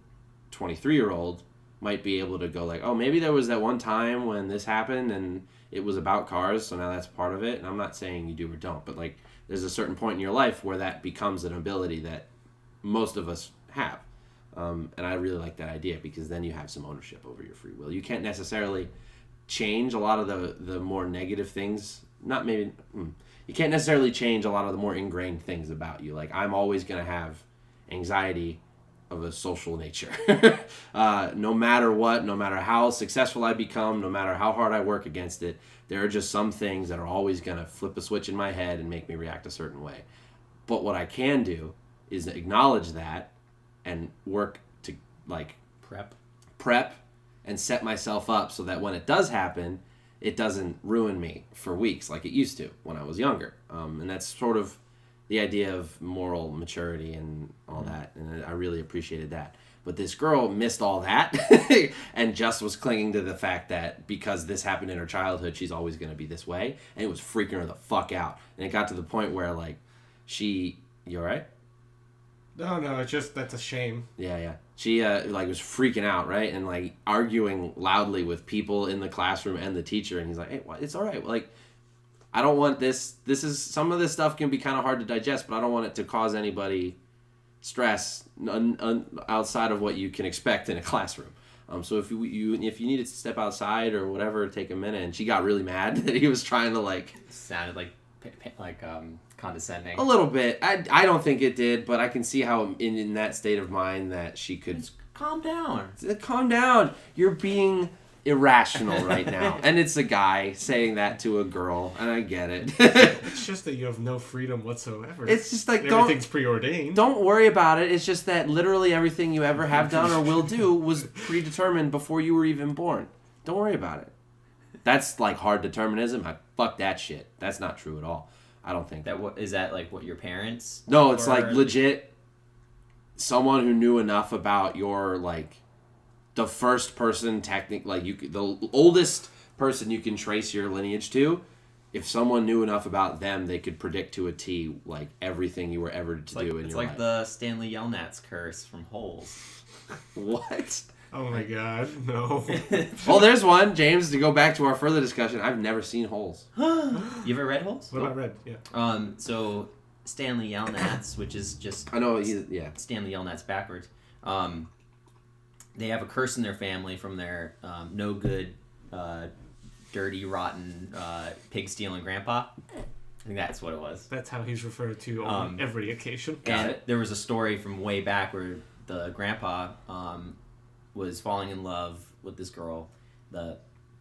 23-year-old might be able to go like, oh, maybe there was that one time when this happened and it was about cars, so now that's part of it. And I'm not saying you do or don't, but like there's a certain point in your life where that becomes an ability that most of us have. And I really like that idea because then you have some ownership over your free will. You can't necessarily change a lot of the more negative things. You can't necessarily change a lot of the more ingrained things about you. Like I'm always going to have anxiety of a social nature. No matter what, no matter how successful I become, no matter how hard I work against it, there are just some things that are always going to flip a switch in my head and make me react a certain way. But what I can do is acknowledge that and work to like prep and set myself up so that when it does happen, it doesn't ruin me for weeks like it used to when I was younger. And that's sort of the idea of moral maturity and all that, and I really appreciated that. But this girl missed all that and just was clinging to the fact that because this happened in her childhood, she's always going to be this way, and it was freaking her the fuck out. And it got to the point where, like, you all right? No, it's just, that's a shame. Yeah. She, like, was freaking out, right? And, like, arguing loudly with people in the classroom and the teacher, and he's like, hey, it's all right. Like, I don't want this. Some of this stuff can be kind of hard to digest, but I don't want it to cause anybody stress outside of what you can expect in a classroom. So if you needed to step outside or whatever, take a minute. And she got really mad that he was trying to like. Sounded like condescending. A little bit. I don't think it did, but I can see how in that state of mind that she could. Just calm down. Calm down. You're being irrational right now. And it's a guy saying that to a girl, and I get it. It's just that you have no freedom whatsoever. It's just like everything's preordained. Don't worry about it. It's just that literally everything you ever have done or will do was predetermined before you were even born. Don't worry about it. That's like hard determinism. Fuck that shit. That's not true at all. I don't think is that like what your parents? No, it's like legit someone who knew enough about your like the first person the oldest person you can trace your lineage to. If someone knew enough about them, they could predict to a T like everything you were ever to do in your life. It's like the Stanley Yelnats curse from Holes. What? Oh my god, no. Well, there's one, James, to go back to our further discussion. I've never seen Holes. You ever read Holes? What about Red? Yeah. So Stanley Yelnats, which is just I know Stanley Yelnats backwards. They have a curse in their family from their no good, dirty, rotten, pig stealing grandpa. I think that's what it was. That's how he's referred to on every occasion. And there was a story from way back where the grandpa was falling in love with this girl. The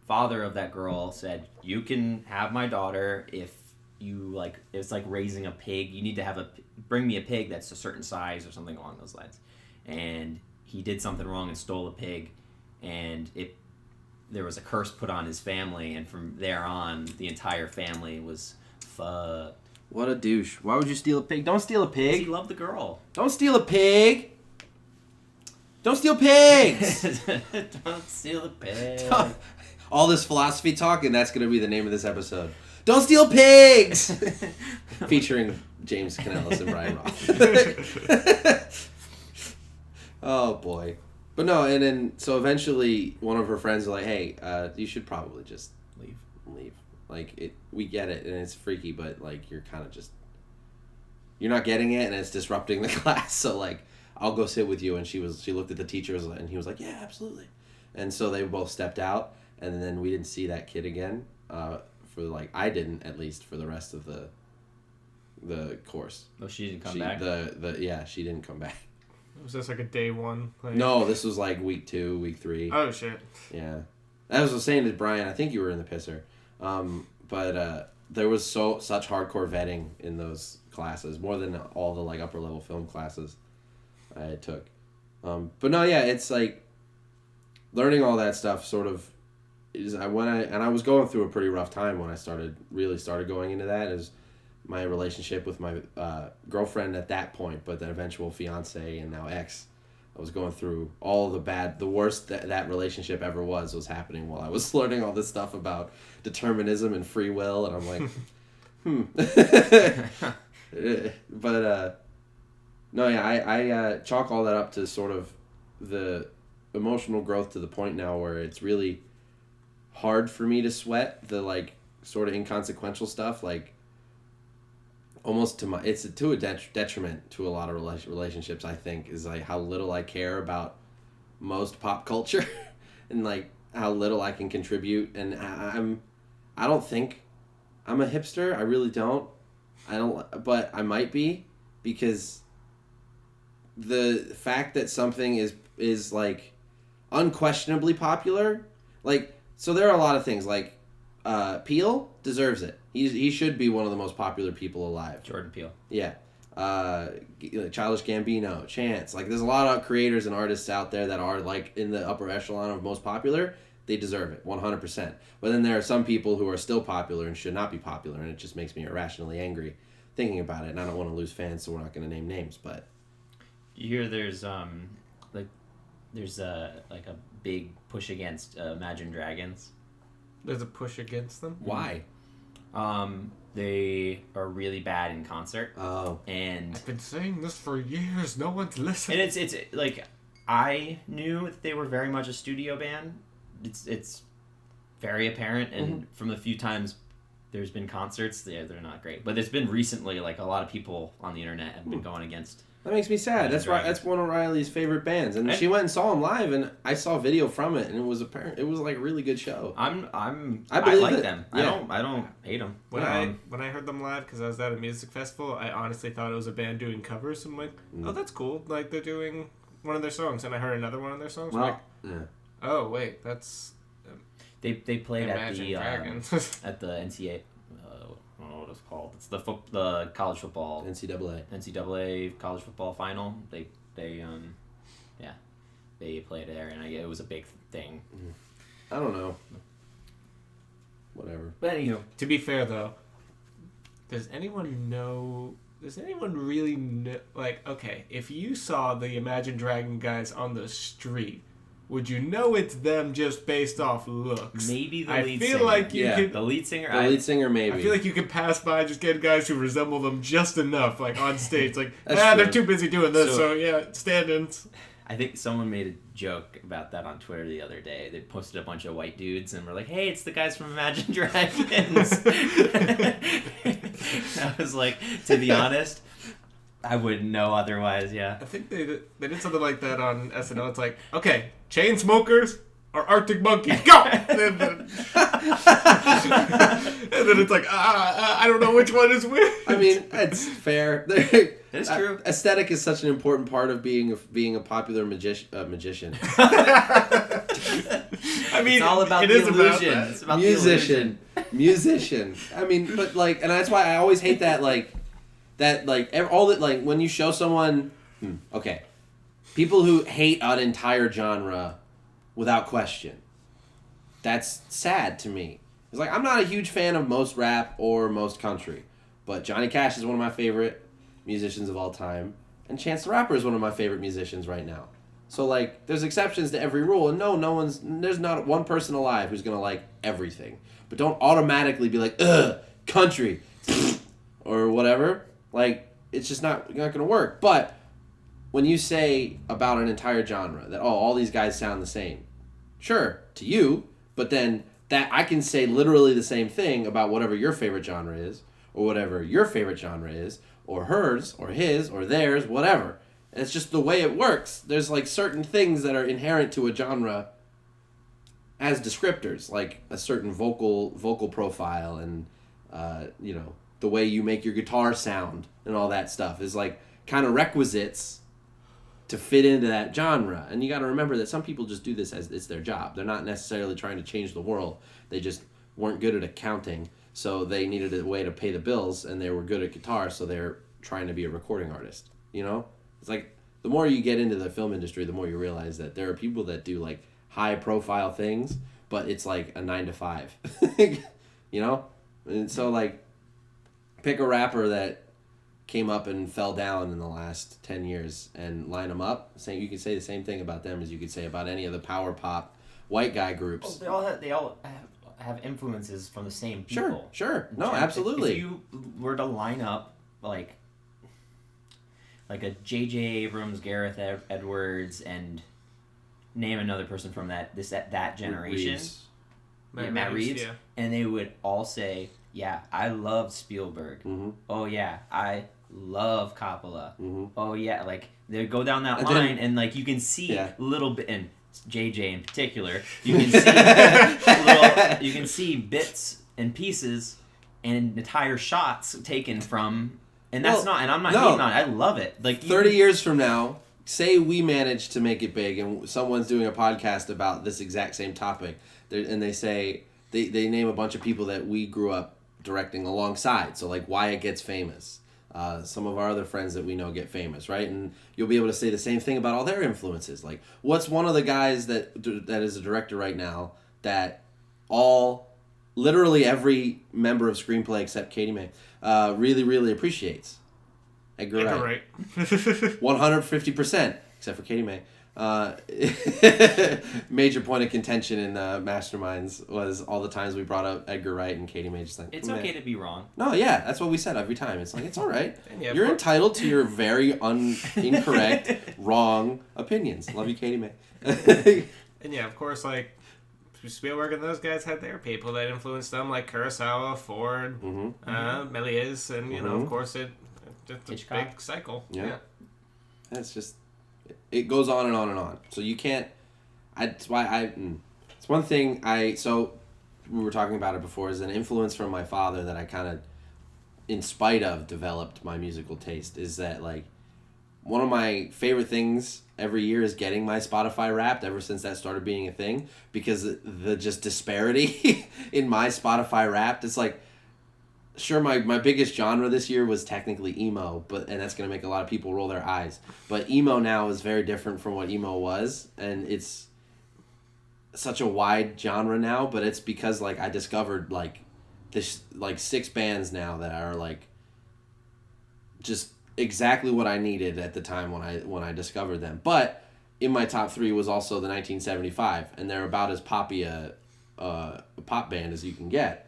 father of that girl said, "You can have my daughter if you like. It's like raising a pig. You need to bring me a pig that's a certain size or something along those lines." And he did something wrong and stole a pig, and there was a curse put on his family, and from there on, the entire family was fucked. What a douche. Why would you steal a pig? Don't steal a pig. He loved the girl. Don't steal a pig. Don't steal pigs! Don't steal the pigs. All this philosophy talk, and that's going to be the name of this episode. Don't steal pigs! Featuring James Canellis and Brian Roth. Oh, boy. But no, and then, so eventually one of her friends was like, hey, you should probably just leave. Like, we get it, and it's freaky, but, like, you're kind of just... You're not getting it, and it's disrupting the class, so, like, I'll go sit with you. And she looked at the teachers, and he was like, yeah, absolutely. And so they both stepped out, and then we didn't see that kid again, for, like, I didn't, at least, for the rest of the course. Oh, she didn't come back? Yeah, she didn't come back. Was this like a day one? Like... No, this was like week 2, week 3. Oh, shit. Yeah. I was saying to Brian, I think you were in the pisser, but there was such hardcore vetting in those classes, more than all the like upper level film classes I took. But no, yeah, it's like learning all that stuff sort of is I was going through a pretty rough time when I started going into that. Is my relationship with my girlfriend at that point, but then eventual fiance and now ex. I was going through all the worst that relationship ever was happening while I was learning all this stuff about determinism and free will, and I'm like, But no, yeah, I chalk all that up to sort of the emotional growth to the point now where it's really hard for me to sweat the like sort of inconsequential stuff, like almost it's to a detriment to a lot of relationships. I think is like how little I care about most pop culture and like how little I can contribute, and I don't think I'm a hipster. I really don't. But I might be, because the fact that something is like unquestionably popular, like, so there are a lot of things like Peele deserves it. He should be one of the most popular people alive. Jordan Peele. Yeah. Childish Gambino, Chance. Like, there's a lot of creators and artists out there that are like in the upper echelon of most popular. They deserve it 100%. But then there are some people who are still popular and should not be popular, and it just makes me irrationally angry thinking about it. And I don't want to lose fans, so we're not going to name names. But you hear there's a big push against Imagine Dragons. There's a push against them? Why? They are really bad in concert. Oh. And I've been saying this for years. No one's listening. And it's like, I knew that they were very much a studio band. It's very apparent, and from the few times there's been concerts, they're not great. But there's been recently, like, a lot of people on the internet have been going against. That makes me sad. That's right. That's one of Riley's favorite bands, and she went and saw him live, and I saw video from it, and it was apparent. It was like a really good show. I like them. Yeah. I don't hate them. When I heard them live, because I was at a music festival, I honestly thought it was a band doing covers. I'm like, oh, that's cool. Like, they're doing one of their songs, and I heard another one of their songs. Well, like, yeah. Oh wait, that's. They played Imagine Dragons. at the NCAA. I don't know what it's called. It's the college football NCAA college football final. They played there, and it was a big thing. I don't know. Whatever. But anywho, to be fair though, does anyone really know? Like, okay, if you saw the Imagine Dragon guys on the street, would you know it's them just based off looks? Maybe the lead singer. I feel like you could... The lead singer? The lead singer, maybe. I feel like you could pass by just get guys who resemble them just enough, like, on stage. Like, true. They're too busy doing this, so yeah, stand-ins. I think someone made a joke about that on Twitter the other day. They posted a bunch of white dudes and were like, hey, it's the guys from Imagine Dragons. I was like, to be honest, I wouldn't know otherwise, yeah. I think they did something like that on SNL. It's like, okay, chain smokers or Arctic monkeys, go! and then it's like, I don't know which one is which. I mean, it's fair. It's true. Aesthetic is such an important part of being a popular magician. I mean, it's all about the illusion. It's about musician. I mean, but like, and that's why I always hate that, like, all that, like, when you show someone, okay, people who hate an entire genre without question, that's sad to me. It's like, I'm not a huge fan of most rap or most country, but Johnny Cash is one of my favorite musicians of all time, and Chance the Rapper is one of my favorite musicians right now. So, like, there's exceptions to every rule, and there's not one person alive who's gonna like everything. But don't automatically be like, ugh, country, or whatever. Like, it's just not gonna work. But when you say about an entire genre that, all these guys sound the same, sure, to you, but then that I can say literally the same thing about whatever your favorite genre is, or whatever your favorite genre is, or hers, or his, or theirs, whatever. And it's just the way it works. There's like certain things that are inherent to a genre as descriptors, like a certain vocal profile and the way you make your guitar sound and all that stuff is like kind of requisites to fit into that genre. And you got to remember that some people just do this as it's their job. They're not necessarily trying to change the world. They just weren't good at accounting, so they needed a way to pay the bills, and they were good at guitar, so they're trying to be a recording artist. You know? It's like the more you get into the film industry, the more you realize that there are people that do like high profile things, but it's like a 9 to 5. You know? And so like pick a rapper that came up and fell down in the last 10 years and line them up. You could say the same thing about them as you could say about any of the power pop white guy groups. Well, they all have influences from the same people. Sure. No, absolutely. If you were to line up like a J.J. Abrams, Gareth Edwards, and name another person from that generation. Reeves. Matt Reeves. Yeah. And they would all say, yeah, I love Spielberg. Mm-hmm. Oh, yeah, I love Coppola. Mm-hmm. Oh, yeah, like, they go down that line, and, like, you can see a little bit, and JJ in particular, you can see bits and pieces and entire shots taken from... And that's I'm not hating on it. I love it. Like 30 years from now, say we managed to make it big and someone's doing a podcast about this exact same topic, and they say, they name a bunch of people that we grew up directing alongside. So like Wyatt gets famous. Some of our other friends that we know get famous, right? And you'll be able to say the same thing about all their influences. Like, what's one of the guys that is a director right now that literally every member of Screenplay except Katie May really, really appreciates? Edgar Wright. 150%, except for Katie May. Major point of contention in Masterminds was all the times we brought up Edgar Wright and Katie May just like, it's okay to be wrong. No, yeah, that's what we said every time. It's like, it's all right. You're entitled to your very incorrect, wrong opinions. Love you, Katie May. And yeah, of course, like Spielberg and those guys had their people that influenced them, like Kurosawa, Ford, Méliès, and of course it's a big cycle. Yeah. That's just, it goes on and on and on. So you can't. It's one thing so we were talking about it before, is an influence from my father that I kind of, in spite of, developed my musical taste, is that like one of my favorite things every year is getting my Spotify Wrapped, ever since that started being a thing, because the just disparity in my Spotify Wrapped, it's like, sure, my biggest genre this year was technically emo, and that's going to make a lot of people roll their eyes, but emo now is very different from what emo was, and it's such a wide genre now, but it's because like I discovered like this like 6 bands now that are like just exactly what I needed at the time when I discovered them. But in my top 3 was also the 1975, and they're about as poppy a pop band as you can get.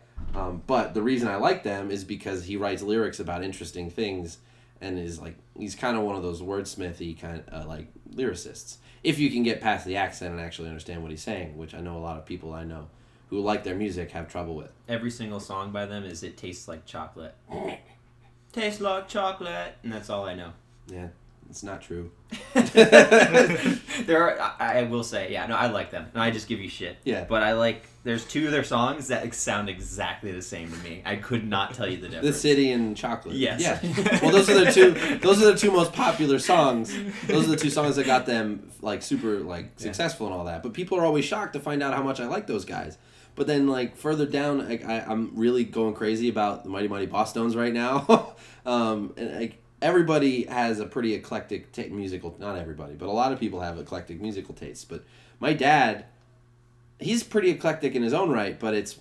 But the reason I like them is because he writes lyrics about interesting things, and he's kind of one of those wordsmithy kind of like lyricists. If you can get past the accent and actually understand what he's saying, which I know a lot of people I know who like their music have trouble with. Every single song by them is "It tastes like chocolate." Tastes like chocolate, and that's all I know. Yeah, it's not true. I will say, I like them, and I just give you shit. Yeah. But there's 2 of their songs that sound exactly the same to me. I could not tell you the difference. The City and Chocolate. Yes. Yeah. Well, those are the 2 most popular songs. Those are the 2 songs that got them like super like successful and all that. But people are always shocked to find out how much I like those guys. But then like further down, I'm really going crazy about the Mighty Mighty Bosstones right now. And like everybody has a pretty eclectic musical. Not everybody, but a lot of people have eclectic musical tastes. But my dad, he's pretty eclectic in his own right, but it's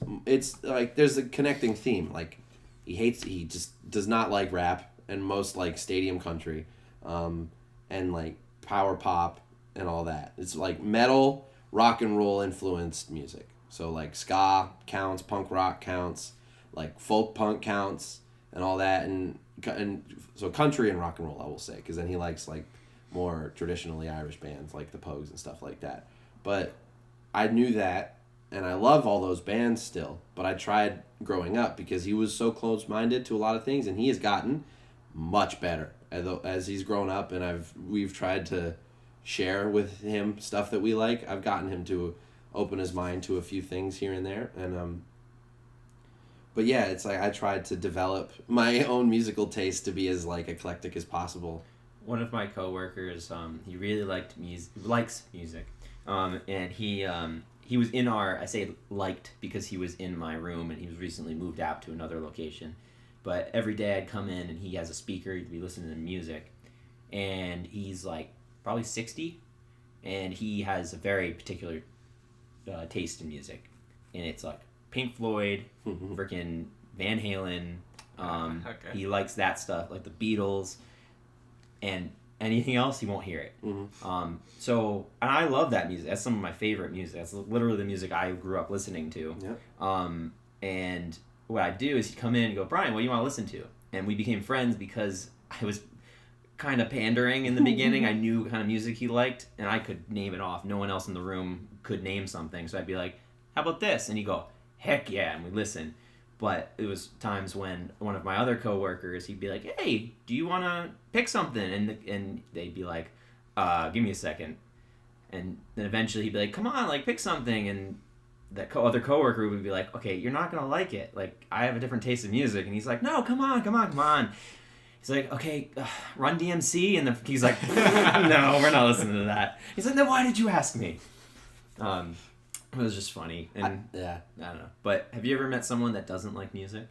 like there's a connecting theme. Like he just does not like rap and most like stadium country, and like power pop and all that. It's like metal, rock and roll influenced music. So like ska counts, punk rock counts, like folk punk counts, and all that, and so country and rock and roll I will say, because then he likes like more traditionally Irish bands like the Pogues and stuff like that. But I knew that, and I love all those bands still, but I tried growing up because he was so close-minded to a lot of things, and he has gotten much better as he's grown up, and we've tried to share with him stuff that we like. I've gotten him to open his mind to a few things here and there, and but yeah, it's like I tried to develop my own musical taste to be as like eclectic as possible. One of my coworkers, he really likes music, and he was in I say liked because he was in my room, and he was recently moved out to another location. But every day I'd come in, and he has a speaker, he'd be listening to music, and he's like probably 60, and he has a very particular taste in music, and it's like Pink Floyd, freaking Van Halen. Okay. He likes that stuff, like the Beatles, and anything else he won't hear it. So, and I love that music. That's some of my favorite music. That's literally the music I grew up listening to. Yep. And what I do is he'd come in and go, Brian, what do you want to listen to? And we became friends because I was kind of pandering in the beginning. I knew what kind of music he liked, and I could name it off. No one else in the room could name something. So I'd be like, how about this? And he'd go, heck yeah, and we'd listen. But it was times when one of my other coworkers, he'd be like, hey, do you want to pick something? And they'd be like, give me a second. And then eventually he'd be like, come on, like, pick something. And that other coworker would be like, okay, you're not going to like it. Like, I have a different taste in music. And he's like, no, come on. He's like, okay, Run DMC. And he's like, no, we're not listening to that. He's like, then why did you ask me? It was just funny, and I don't know. But have you ever met someone that doesn't like music?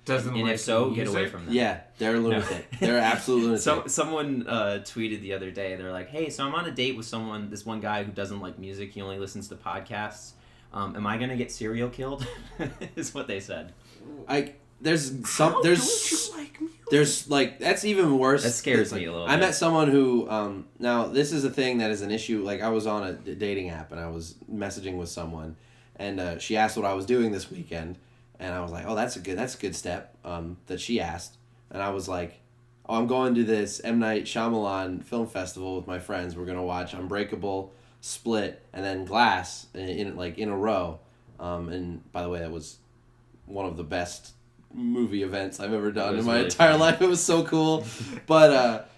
And like if so, music? Get away from them. Yeah, they're lunatic. No. They're absolute lunatic. So someone tweeted the other day. They're like, "Hey, so I'm on a date with this one guy who doesn't like music. He only listens to podcasts. Am I gonna get serial killed?" Is what they said. There's like that's even worse. That scares me a little bit. I met someone who now this is a thing that is an issue. Like I was on a dating app and I was messaging with someone, and she asked what I was doing this weekend, and I was like, oh, that's a good step that she asked, and I was like, oh, I'm going to this M. Night Shyamalan film festival with my friends. We're gonna watch Unbreakable, Split, and then Glass in a row. And by the way, that was one of the best movie events I've ever done in my really entire life. It was so cool. But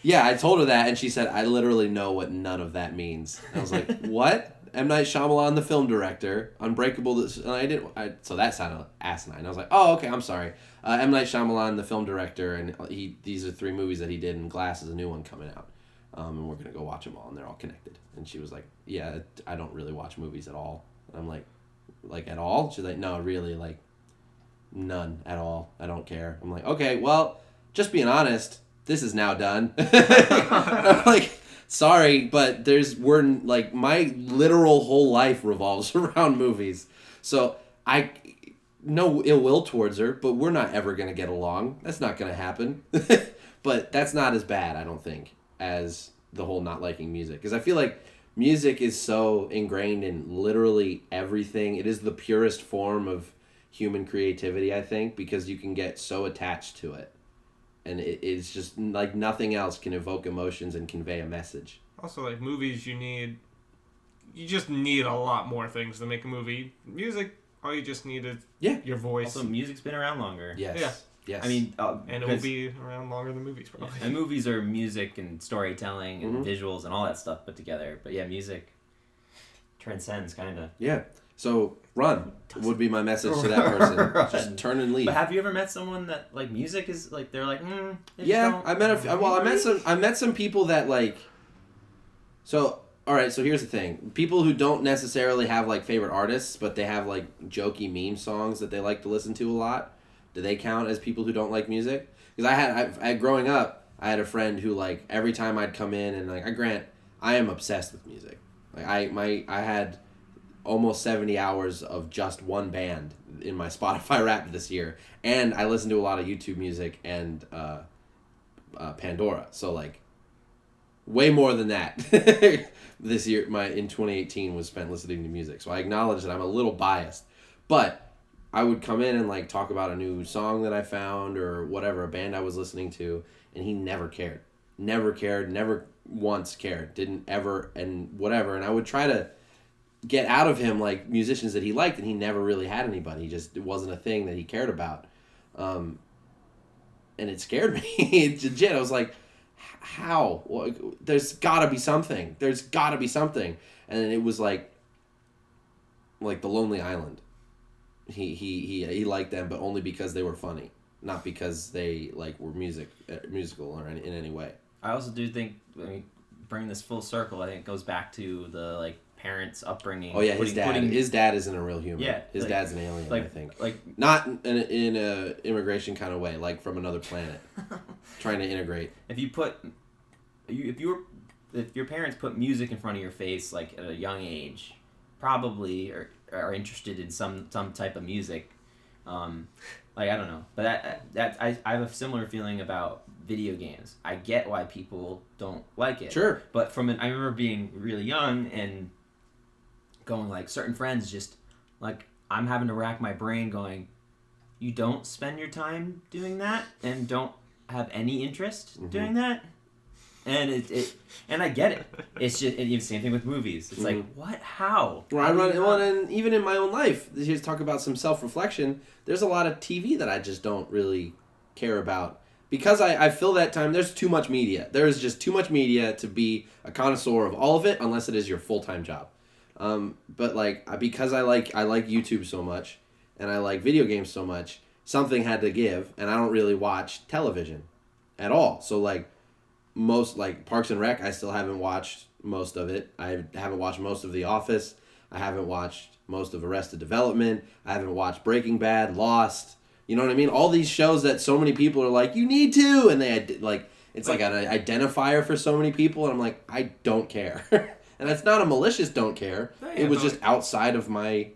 yeah, I told her that, and she said, I literally know what none of that means. And I was like, what? M. Night Shyamalan, the film director, Unbreakable, so that sounded asinine. I was like, oh, okay, I'm sorry. M. Night Shyamalan, the film director, and these are 3 movies that he did, and Glass is a new one coming out. And we're going to go watch them all, and they're all connected. And she was like, yeah, I don't really watch movies at all. And I'm like at all? She's like, no, really, like, none at all. I don't care. I'm like, okay, well, just being honest, this is now done. I'm like, sorry, but my literal whole life revolves around movies. So I no ill will towards her, but we're not ever going to get along. That's not going to happen. But that's not as bad, I don't think, as the whole not liking music. Because I feel like music is so ingrained in literally everything. It is the purest form of human creativity, I think, because you can get so attached to it, and it's just like nothing else can evoke emotions and convey a message. Also, like movies, you just need a lot more things to make a movie. Music, all you just need is your voice. Also, music's been around longer. Yes. I mean, and it will be around longer than movies, probably. Yeah. And movies are music and storytelling and visuals and all that stuff put together. But yeah, music transcends, kind of. Yeah. So run would be my message to that person. Just turn and leave. But have you ever met someone that like music is like they're like yeah, I met some people that like. So all right, so here's the thing: people who don't necessarily have like favorite artists, but they have like jokey meme songs that they like to listen to a lot. Do they count as people who don't like music? Because I growing up, I had a friend who like every time I'd come in and like I am obsessed with music. Like I had almost 70 hours of just one band in my Spotify Wrapped this year, and I listen to a lot of YouTube music and Pandora. So like way more than that this year. In 2018 was spent listening to music, so I acknowledge that I'm a little biased, but I would come in and like talk about a new song that I found or whatever, a band I was listening to, and he never cared, never once cared, didn't ever, and whatever. And I would try to get out of him like musicians that he liked, and he never really had anybody. It wasn't a thing that he cared about, and it scared me. It's legit. I was like, how? Well, there's gotta be something. And then it was like The Lonely Island. He liked them, but only because they were funny, not because they like were musical or in any way. I also do think, I mean, bring this full circle. I think it goes back to the like parents' upbringing. Oh yeah, his dad isn't a real human. Yeah, his dad's an alien. I think like not in a immigration kind of way, like from another planet, trying to integrate. If your parents put music in front of your face like at a young age, probably are interested in some type of music. Like I don't know, but I have a similar feeling about video games. I get why people don't like it. Sure. But I remember being really young and going like certain friends just like I'm having to rack my brain going, you don't spend your time doing that and don't have any interest doing that. And and I get it. It's just and same thing with movies. It's like what? How? And even in my own life, here's talk about some self-reflection. There's a lot of TV that I just don't really care about because I feel that time. There's too much media. There is just too much media to be a connoisseur of all of it, unless it is your full-time job. But like because I like YouTube so much and I like video games so much, something had to give, and I don't really watch television at all. So like. Most like Parks and Rec, I still haven't watched most of it. I haven't watched most of The Office. I haven't watched most of Arrested Development. I haven't watched Breaking Bad, Lost. You know what I mean? All these shows that so many people are like, you need to, and they like it's like an identifier for so many people, and I'm like, I don't care, and that's not a malicious don't care. Yeah, it was just outside of my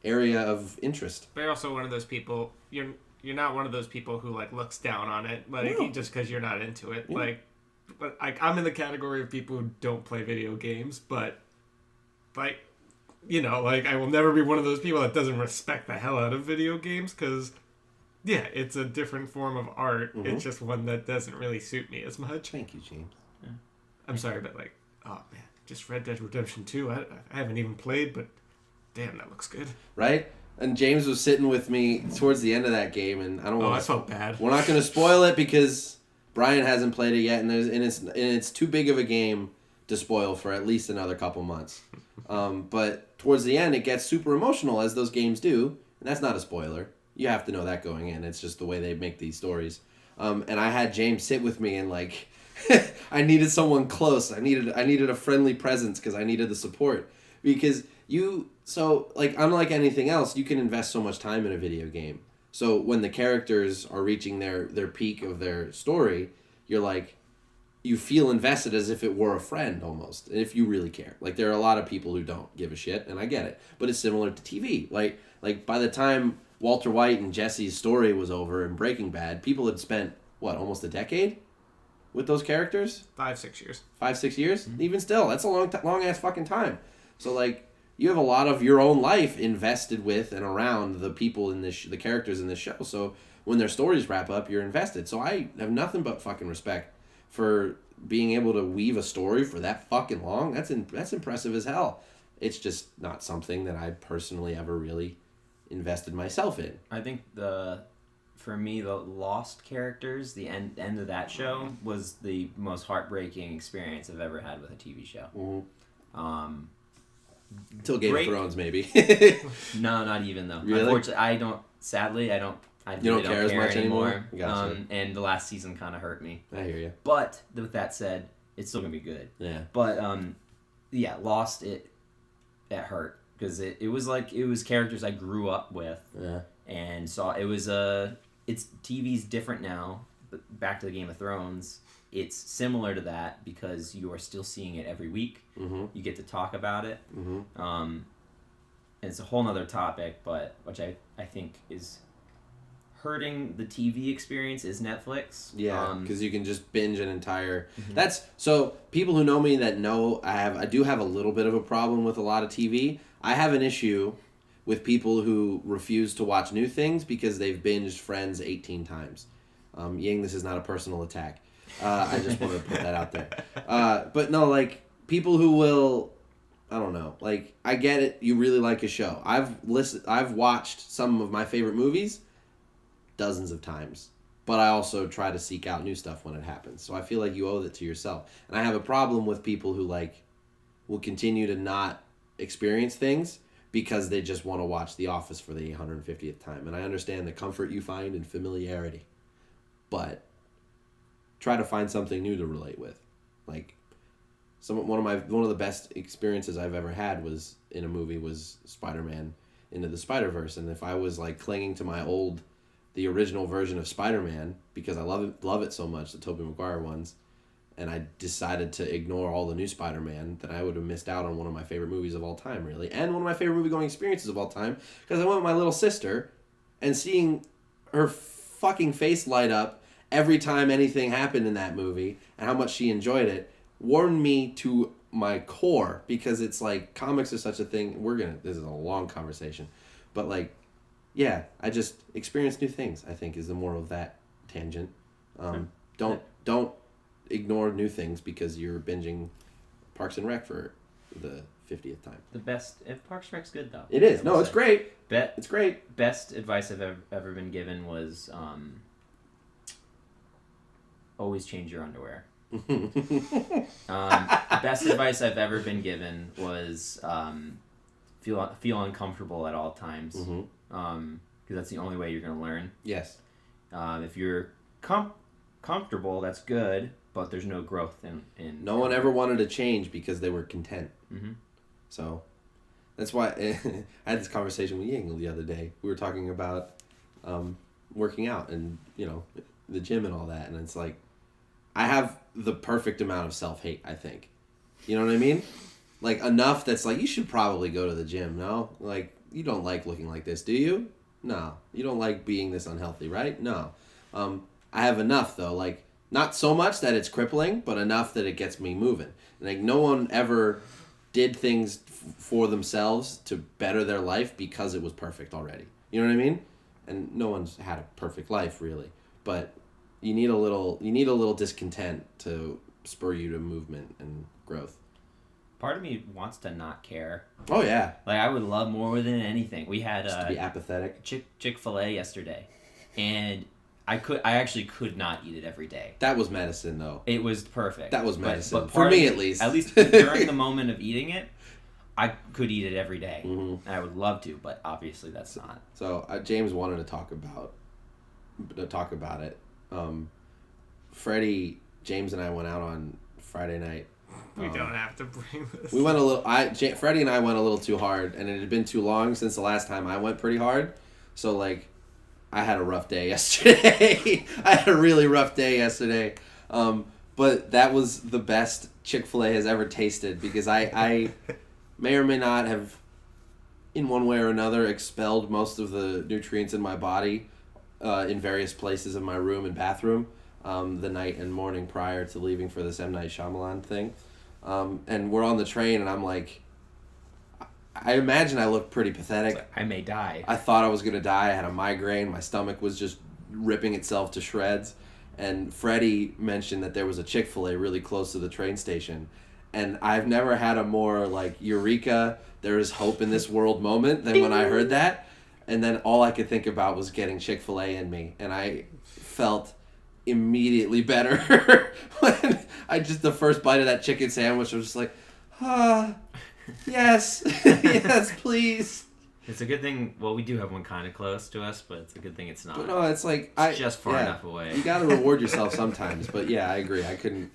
area of interest. But you're also one of those people. You're not one of those people who like looks down on it, like just because you're not into it, But I'm in the category of people who don't play video games, but like, like I will never be one of those people that doesn't respect the hell out of video games because, yeah, it's a different form of art. Mm-hmm. It's just one that doesn't really suit me as much. Thank you, James. Yeah. I'm sorry, but like, oh man, just Red Dead Redemption 2. I haven't even played, but damn, that looks good. Right? And James was sitting with me towards the end of that game, and I don't want. I felt bad. We're not going to spoil it because Brian hasn't played it yet, and it's too big of a game to spoil for at least another couple months. But towards the end, it gets super emotional, as those games do, and that's not a spoiler. You have to know that going in. It's just the way they make these stories. And I had James sit with me, and like, I needed someone close. I needed a friendly presence because I needed the support. Because unlike anything else, you can invest so much time in a video game. So when the characters are reaching their peak of their story, you're like, you feel invested as if it were a friend almost, if you really care. Like there are a lot of people who don't give a shit, and I get it. But it's similar to TV. Like by the time Walter White and Jesse's story was over in Breaking Bad, people had spent almost a decade with those characters. 5-6 years. 5-6 years, even still, that's a long ass fucking time. So like. You have a lot of your own life invested with and around the people in the characters in this show. So when their stories wrap up, you're invested. So I have nothing but fucking respect for being able to weave a story for that fucking long. That's impressive as hell. It's just not something that I personally ever really invested myself in. I think for me, the Lost characters, the end of that show was the most heartbreaking experience I've ever had with a TV show. Mm-hmm. Till Game of Thrones, maybe. No, not even though. Really? Unfortunately, I don't care as much anymore. Gotcha. And the last season kind of hurt me. I hear you. But with that said, it's still gonna be good. Yeah. But Lost it hurt because it was characters I grew up with. Yeah. And saw it's TV's different now. But back to the Game of Thrones. It's similar to that because you are still seeing it every week. Mm-hmm. You get to talk about it. Mm-hmm. And it's a whole nother topic, but which I think is hurting the TV experience is Netflix. Yeah, because you can just binge an entire... That's... So, people who know me that know I do have a little bit of a problem with a lot of TV. I have an issue with people who refuse to watch new things because they've binged Friends 18 times. Ying, this is not a personal attack. I just want to put that out there. But no, like, people who will... I don't know. Like, I get it. You really like a show. I've watched some of my favorite movies dozens of times, but I also try to seek out new stuff when it happens. So I feel like you owe it to yourself. And I have a problem with people who like will continue to not experience things because they just want to watch The Office for the 150th time. And I understand the comfort you find in familiarity, but try to find something new to relate with. Like one of the best experiences I've ever had was in a movie was Spider-Man Into the Spider-Verse, and if I was like clinging to the original version of Spider-Man because I love it so much, the Tobey Maguire ones, and I decided to ignore all the new Spider-Man, then I would have missed out on one of my favorite movies of all time, really, and one of my favorite movie-going experiences of all time, because I went with my little sister, and seeing her fucking face light up every time anything happened in that movie, and how much she enjoyed it, warmed me to my core, because it's like, comics are such a thing, this is a long conversation, but like, yeah, I just experience new things, I think, is the moral of that tangent. Don't ignore new things because you're binging Parks and Rec for the 50th time. Parks and Rec's good, though. It is. No, it's great. It's great. Best advice I've ever been given was always change your underwear. Best advice I've ever been given was feel uncomfortable at all times. Because that's the only way you're going to learn. Yes. If you're comfortable, that's good, but there's no growth in No one ever wanted to change because they were content. So that's why I had this conversation with Ying the other day. We were talking about working out and, the gym and all that. And it's like, I have the perfect amount of self-hate, I think. You know what I mean? Like, enough that's like, you should probably go to the gym, no? Like, you don't like looking like this, do you? No. You don't like being this unhealthy, right? No. I have enough, though. Like, not so much that it's crippling, but enough that it gets me moving. Like, no one ever did things for themselves to better their life because it was perfect already. You know what I mean? And no one's had a perfect life, really. But you need a little discontent to spur you to movement and growth. Part of me wants to not care. Oh, yeah. Like, I would love more than anything. We had just to be apathetic. Chick-fil-A yesterday, and I actually could not eat it every day. That was medicine, though. It was perfect. That was medicine. But for me, at least. At least during the moment of eating it, I could eat it every day. And I would love to, but obviously that's not. So James wanted to talk about it. Freddie, James, and I went out on Friday night. We don't have to bring this. We went a little. Freddie and I went a little too hard, and it had been too long since the last time I went pretty hard. So like, I had a rough day yesterday. I had a really rough day yesterday. But that was the best Chick-fil-A has ever tasted because I may or may not have, in one way or another, expelled most of the nutrients in my body in various places of my room and bathroom the night and morning prior to leaving for this M. Night Shyamalan thing. And we're on the train, and I'm like, I imagine I look pretty pathetic. Like, I may die. I thought I was going to die. I had a migraine. My stomach was just ripping itself to shreds. And Freddie mentioned that there was a Chick-fil-A really close to the train station. And I've never had a more, like, eureka, there is hope in this world moment than when I heard that. And then all I could think about was getting Chick-fil-A in me. And I felt immediately better when the first bite of that chicken sandwich, I was just like, yes, yes, please. It's a good thing. Well, we do have one kind of close to us, but it's a good thing it's not. But no, it's like it's just far enough away. You gotta reward yourself sometimes. But yeah, I agree. I couldn't.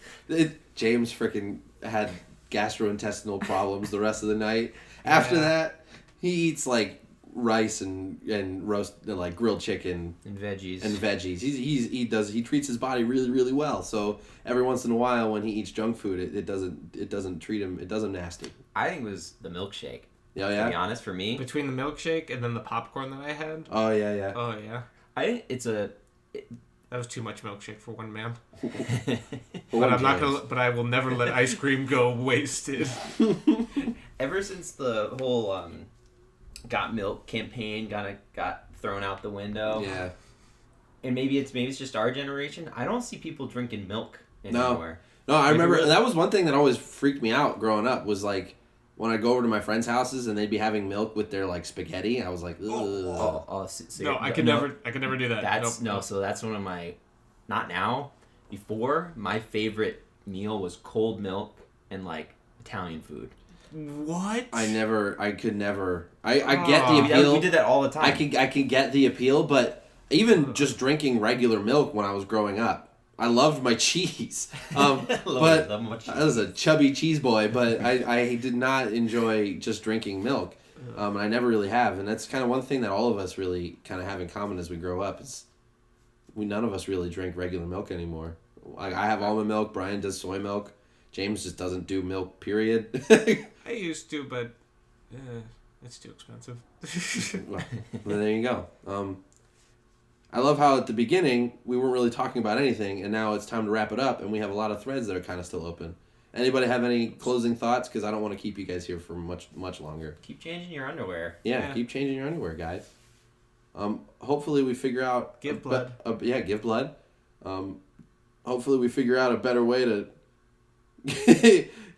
James freaking had gastrointestinal problems the rest of the night. After that, he eats like rice and roast like grilled chicken and veggies. He treats his body really, really well. So every once in a while when he eats junk food, it doesn't treat him, it does him nasty. I think it was the milkshake. Oh, yeah. To be honest, for me, between the milkshake and then the popcorn that I had. Oh yeah. Oh yeah. That was too much milkshake for one man. But I will never let ice cream go wasted. Ever since the whole Got Milk campaign got thrown out the window. Yeah. And maybe it's just our generation. I don't see people drinking milk anymore. No, I remember that was one thing that always freaked me out growing up was like when I go over to my friends' houses and they'd be having milk with their like spaghetti. I was like, ugh. No, I could never do that. So that's one of my, not now, before, my favorite meal was cold milk and like Italian food. What? I could never. I get the appeal. We did that all the time. I can get the appeal, but even just drinking regular milk when I was growing up, I loved my cheese. But I was a chubby cheese boy, but I did not enjoy just drinking milk. And I never really have. And that's kind of one thing that all of us really kind of have in common as we grow up is none of us really drink regular milk anymore. Like I have almond milk, Brian does soy milk. James just doesn't do milk, period. I used to, but it's too expensive. Well, there you go. I love how at the beginning we weren't really talking about anything, and now it's time to wrap it up, and we have a lot of threads that are kind of still open. Anybody have any closing thoughts? Because I don't want to keep you guys here for much longer. Keep changing your underwear. Yeah, keep changing your underwear, guys. Hopefully we figure out... Give blood. Give blood. Hopefully we figure out a better way to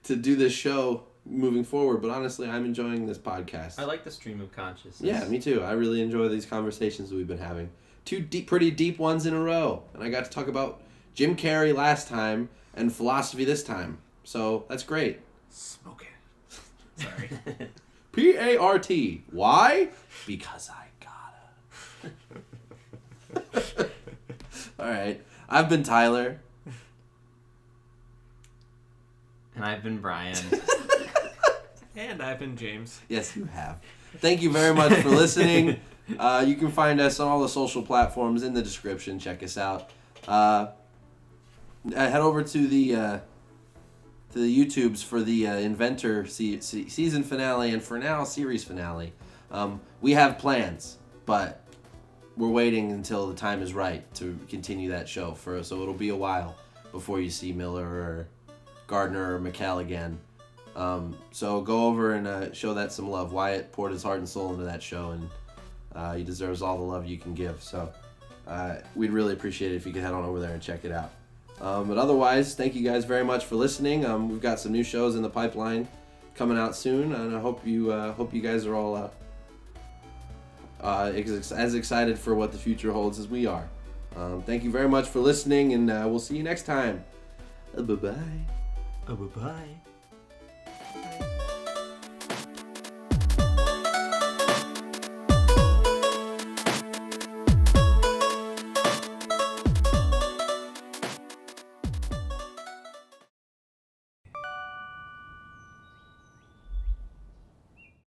to do this show moving forward. But honestly, I'm enjoying this podcast. I like the stream of consciousness. Yeah, me too. I really enjoy these conversations that we've been having. 2 pretty deep ones in a row. And I got to talk about Jim Carrey last time and philosophy this time. So that's great. Smoke it. Sorry. P-A-R-T. Why? Because I gotta. All right. I've been Tyler. And I've been Brian. And I've been James. Yes, you have. Thank you very much for listening. You can find us on all the social platforms in the description. Check us out. Head over to the YouTubes for the Inventor season finale and for now series finale. We have plans, but we're waiting until the time is right to continue that show. So it'll be a while before you see Miller or Gardner or McKell again. So go over and show that some love. Wyatt poured his heart and soul into that show, and he deserves all the love you can give. So we'd really appreciate it if you could head on over there and check it out. But otherwise, thank you guys very much for listening. We've got some new shows in the pipeline coming out soon, and I hope you guys are all as excited for what the future holds as we are. Thank you very much for listening, and we'll see you next time. Bye-bye. Bye-bye.